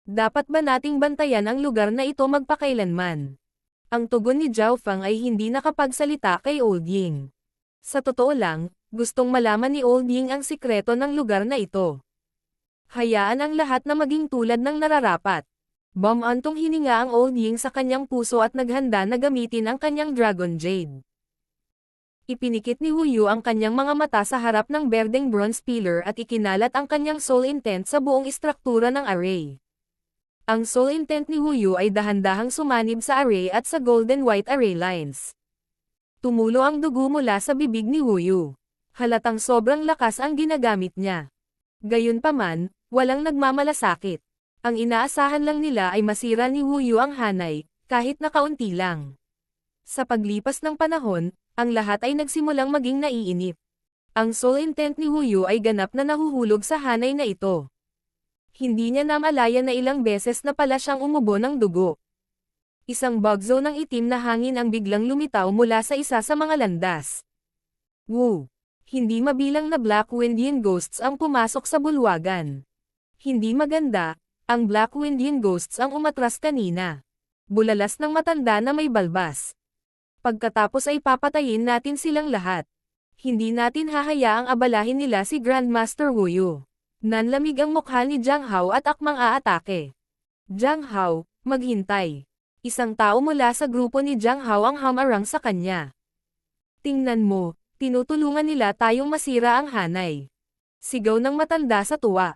Speaker 1: Dapat ba nating bantayan ang lugar na ito magpakailanman? Ang tugon ni Zhao Fang ay hindi nakapagsalita kay Old Ying. Sa totoo lang, gustong malaman ni Old Ying ang sikreto ng lugar na ito. Hayaan ang lahat na maging tulad ng nararapat. Bumantong hininga ang Old Ying sa kanyang puso at naghanda na gamitin ang kanyang Dragon Jade. Ipinikit ni Wu Yu ang kanyang mga mata sa harap ng berdeng bronze pillar at ikinalat ang kanyang soul intent sa buong istruktura ng array. Ang soul intent ni Wu Yu ay dahan-dahang sumanib sa array at sa golden white array lines. Tumulo ang dugo mula sa bibig ni Wu Yu. Halatang sobrang lakas ang ginagamit niya. Gayunpaman, walang nagmamalasakit. Ang inaasahan lang nila ay masira ni Wu Yu ang hanay, kahit na kaunti lang. Sa paglipas ng panahon, ang lahat ay nagsimulang maging naiinip. Ang soul intent ni Wu Yu ay ganap na nahuhulog sa hanay na ito. Hindi niya namalayan na ilang beses na pala siyang umubo ng dugo. Isang bugzo ng itim na hangin ang biglang lumitaw mula sa isa sa mga landas. Wu! Hindi mabilang na Black Windian ghosts ang pumasok sa bulwagan. Hindi maganda, ang Black Windian ghosts ang umatras kanina. Bulalas ng matanda na may balbas. Pagkatapos ay papatayin natin silang lahat. Hindi natin hahayaang abalahin nila si Grandmaster Wu Yu. Nanlamig ang mukha ni Jiang Hao at akmang aatake. Jiang Hao, maghintay. Isang tao mula sa grupo ni Jiang Hao ang hamarang sa kanya. Tingnan mo, tinutulungan nila tayong masira ang hanay. Sigaw ng matanda sa tuwa.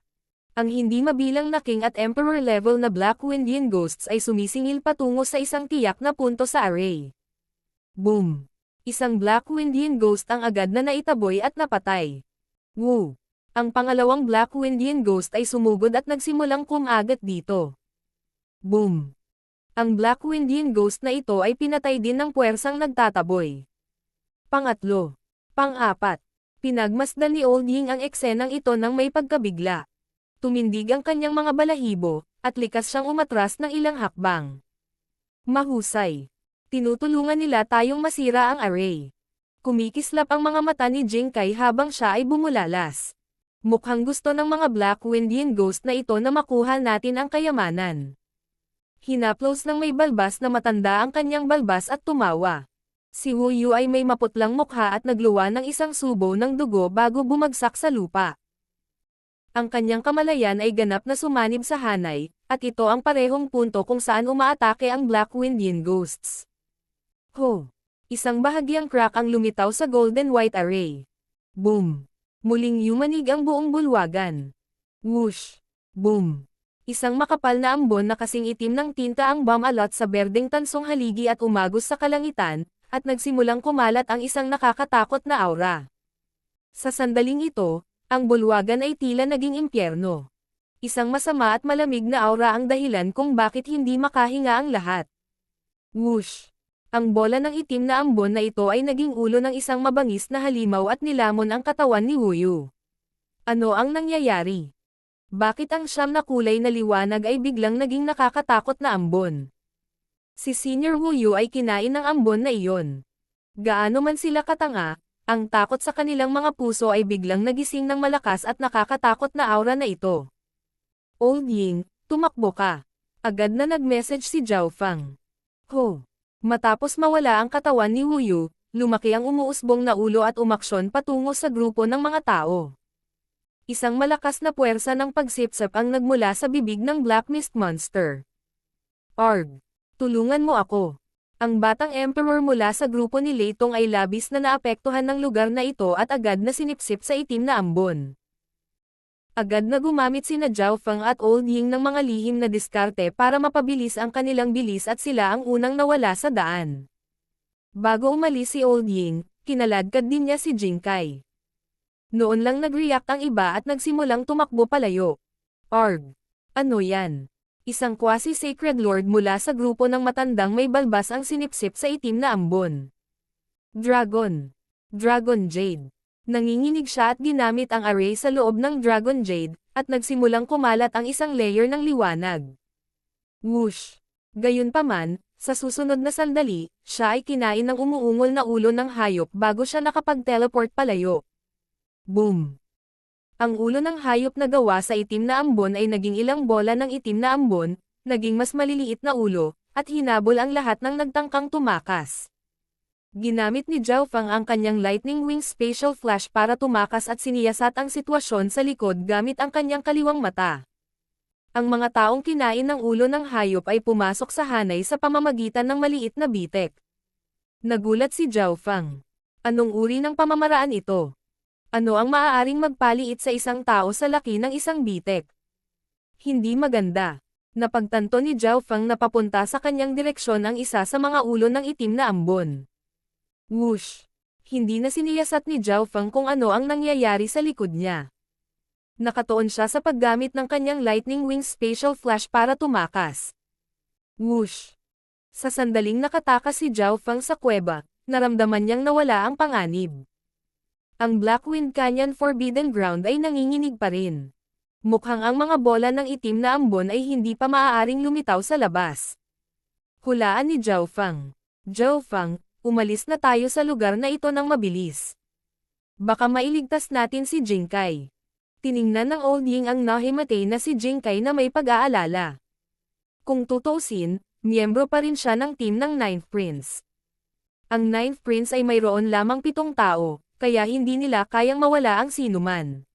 Speaker 1: Ang hindi mabilang na King at Emperor level na Black Windian ghosts ay sumisingil patungo sa isang tiyak na punto sa array. Boom! Isang Black Windian ghost ang agad na naitaboy at napatay. Wu! Ang pangalawang Black Windian ghost ay sumugod at nagsimulang kumagat dito. Boom! Ang Black Windian ghost na ito ay pinatay din ng puwersang nagtataboy. Pangatlo. Pang-apat. Pinagmasdan ni Old Ying ang eksenang ito nang may pagkabigla. Tumindig ang kanyang mga balahibo, at likas siyang umatras ng ilang hakbang. Mahusay. Tinutulungan nila tayong masira ang array. Kumikislap ang mga mata ni Jing Kai habang siya ay bumulalas. Mukhang gusto ng mga Black Windian ghost na ito na makuha natin ang kayamanan. Hinaplos ng may balbas na matanda ang kanyang balbas at tumawa. Si Wu Yu ay may maputlang mukha at nagluwa ng isang subo ng dugo bago bumagsak sa lupa. Ang kanyang kamalayan ay ganap na sumanib sa hanay, at ito ang parehong punto kung saan umaatake ang Black Windian ghosts. Ho! Isang bahagyang crack ang lumitaw sa golden white array. Boom! Muling yumanig ang buong bulwagan. Whoosh! Boom! Isang makapal na ambon na kasing itim ng tinta ang bumalot sa berdeng tansong haligi at umagos sa kalangitan, at nagsimulang kumalat ang isang nakakatakot na aura. Sa sandaling ito, ang bulwagan ay tila naging impyerno. Isang masama at malamig na aura ang dahilan kung bakit hindi makahinga ang lahat. Whoosh! Ang bola ng itim na ambon na ito ay naging ulo ng isang mabangis na halimaw at nilamon ang katawan ni Wu Yu. Ano ang nangyayari? Bakit ang siyam na kulay na liwanag ay biglang naging nakakatakot na ambon? Si Senior Wu Yu ay kinain ng ambon na iyon. Gaano man sila katanga, ang takot sa kanilang mga puso ay biglang nagising ng malakas at nakakatakot na aura na ito. Old Ying, tumakbo ka. Agad na nag-message si Zhao Fang. Ho! Matapos mawala ang katawan ni Wu Yu, lumaki ang umuusbong na ulo at umaksyon patungo sa grupo ng mga tao. Isang malakas na puwersa ng pagsipsip ang nagmula sa bibig ng Black Mist Monster. Arg! Tulungan mo ako. Ang batang emperor mula sa grupo ni Lei Tong ay labis na naapektuhan ng lugar na ito at agad na sinipsip sa itim na ambon. Agad na gumamit sina Zhao Fang at Old Ying ng mga lihim na diskarte para mapabilis ang kanilang bilis at sila ang unang nawala sa daan. Bago umalis si Old Ying, kinaladkad din niya si Jing Kai. Noon lang nag-react ang iba at nagsimulang tumakbo palayo. Arg! Ano yan? Isang quasi-sacred lord mula sa grupo ng matandang may balbas ang sinipsip sa itim na ambon. Dragon! Dragon Jade! Nanginginig siya at ginamit ang array sa loob ng Dragon Jade, at nagsimulang kumalat ang isang layer ng liwanag. Whoosh! Gayunpaman, sa susunod na sandali, siya ay kinain ng umuungol na ulo ng hayop bago siya nakapag-teleport palayo. Boom! Ang ulo ng hayop na gawa sa itim na ambon ay naging ilang bola ng itim na ambon, naging mas maliliit na ulo, at hinabol ang lahat ng nagtangkang tumakas. Ginamit ni Zhao Fang ang kanyang Lightning Wing Spatial Flash para tumakas at siniyasat ang sitwasyon sa likod gamit ang kanyang kaliwang mata. Ang mga taong kinain ng ulo ng hayop ay pumasok sa hanay sa pamamagitan ng maliit na bitek. Nagulat si Zhao Fang. Anong uri ng pamamaraan ito? Ano ang maaaring magpaliit sa isang tao sa laki ng isang bitek? Hindi maganda. Napagtanto ni Zhao Fang na papunta sa kanyang direksyon ang isa sa mga ulo ng itim na ambon. Whoosh! Hindi na siniyasat ni Zhao Fang kung ano ang nangyayari sa likod niya. Nakatuon siya sa paggamit ng kanyang Lightning Wing Spatial Flash para tumakas. Whoosh! Sa sandaling nakatakas si Zhao Feng sa kuweba, naramdaman niyang nawala ang panganib. Ang Blackwind Canyon Forbidden Ground ay nanginginig pa rin. Mukhang ang mga bola ng itim na ambon ay hindi pa maaaring lumitaw sa labas. Hulaan ni Zhao Feng. Zhao Feng, umalis na tayo sa lugar na ito ng mabilis. Baka mailigtas natin si Jingkai. Tiningnan ng Old Ying ang nahimatay na si Jingkai na may pag-aalala. Kung tutuusin, miyembro pa rin siya ng team ng Ninth Prince. Ang Ninth Prince ay mayroon lamang 7 tao, kaya hindi nila kayang mawala ang sinuman.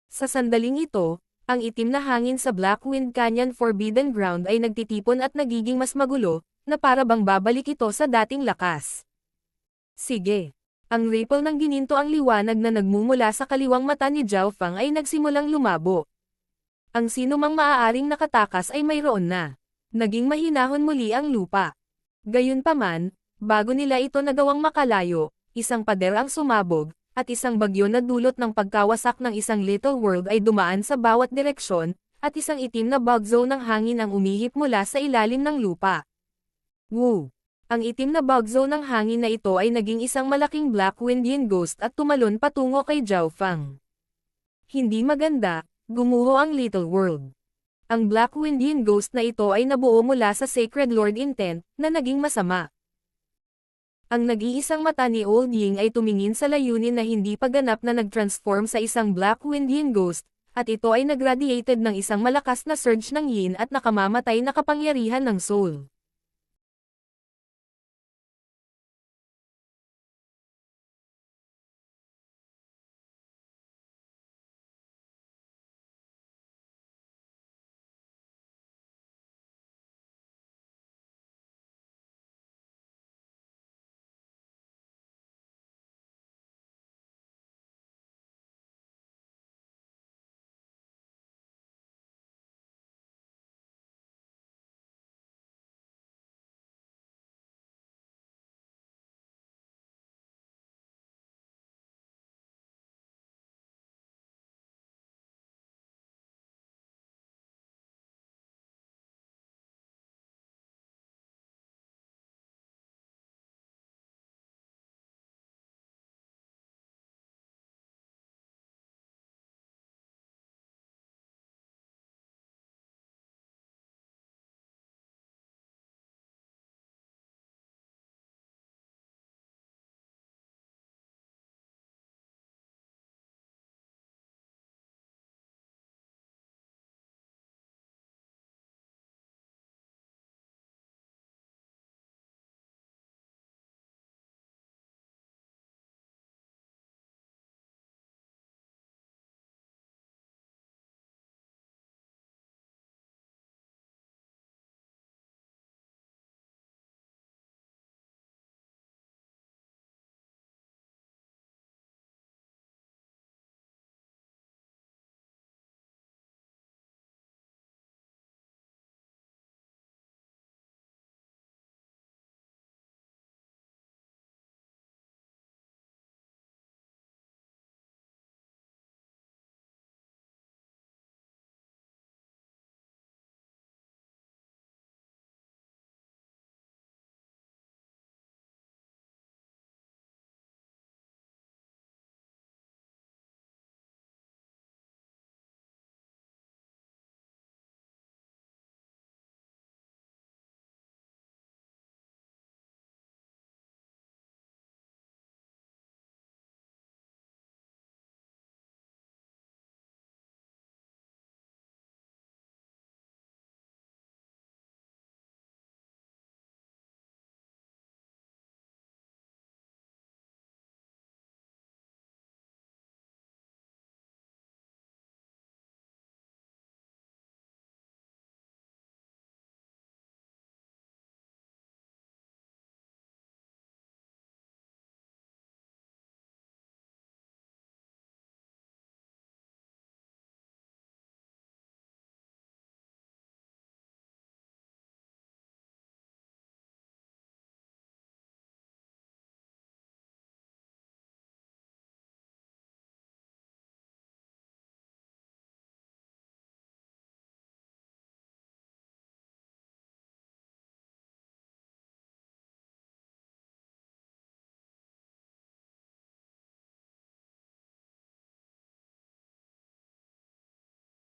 Speaker 1: Sa sandaling ito, ang itim na hangin sa Blackwind Canyon Forbidden Ground ay nagtitipon at nagiging mas magulo, na para bang babalik ito sa dating lakas. Sige. Ang ripple ng gininto ang liwanag na nagmumula sa kaliwang mata ni Zhao Feng ay nagsimulang lumabo. Ang sinumang maaaring nakatakas ay mayroon na. Naging mahinahon muli ang lupa. Gayunpaman, bago nila ito nagawang makalayo, isang pader ang sumabog, at isang bagyo na dulot ng pagkawasak ng isang little world ay dumaan sa bawat direksyon, at isang itim na bug zone ng hangin ang umihip mula sa ilalim ng lupa. Woo! Ang itim na bug zone ng hangin na ito ay naging isang malaking Blackwind Yin Ghost at tumalon patungo kay Zhao Feng. Hindi maganda, gumuho ang Little World. Ang Blackwind Yin Ghost na ito ay nabuo mula sa Sacred Lord Intent, na naging masama. Ang nag-iisang mata ni Old Ying ay tumingin sa layunin na hindi pa ganap na nag-transform sa isang Blackwind Yin Ghost, at ito ay nagradiated ng isang malakas na surge ng yin at nakamamatay na kapangyarihan ng soul.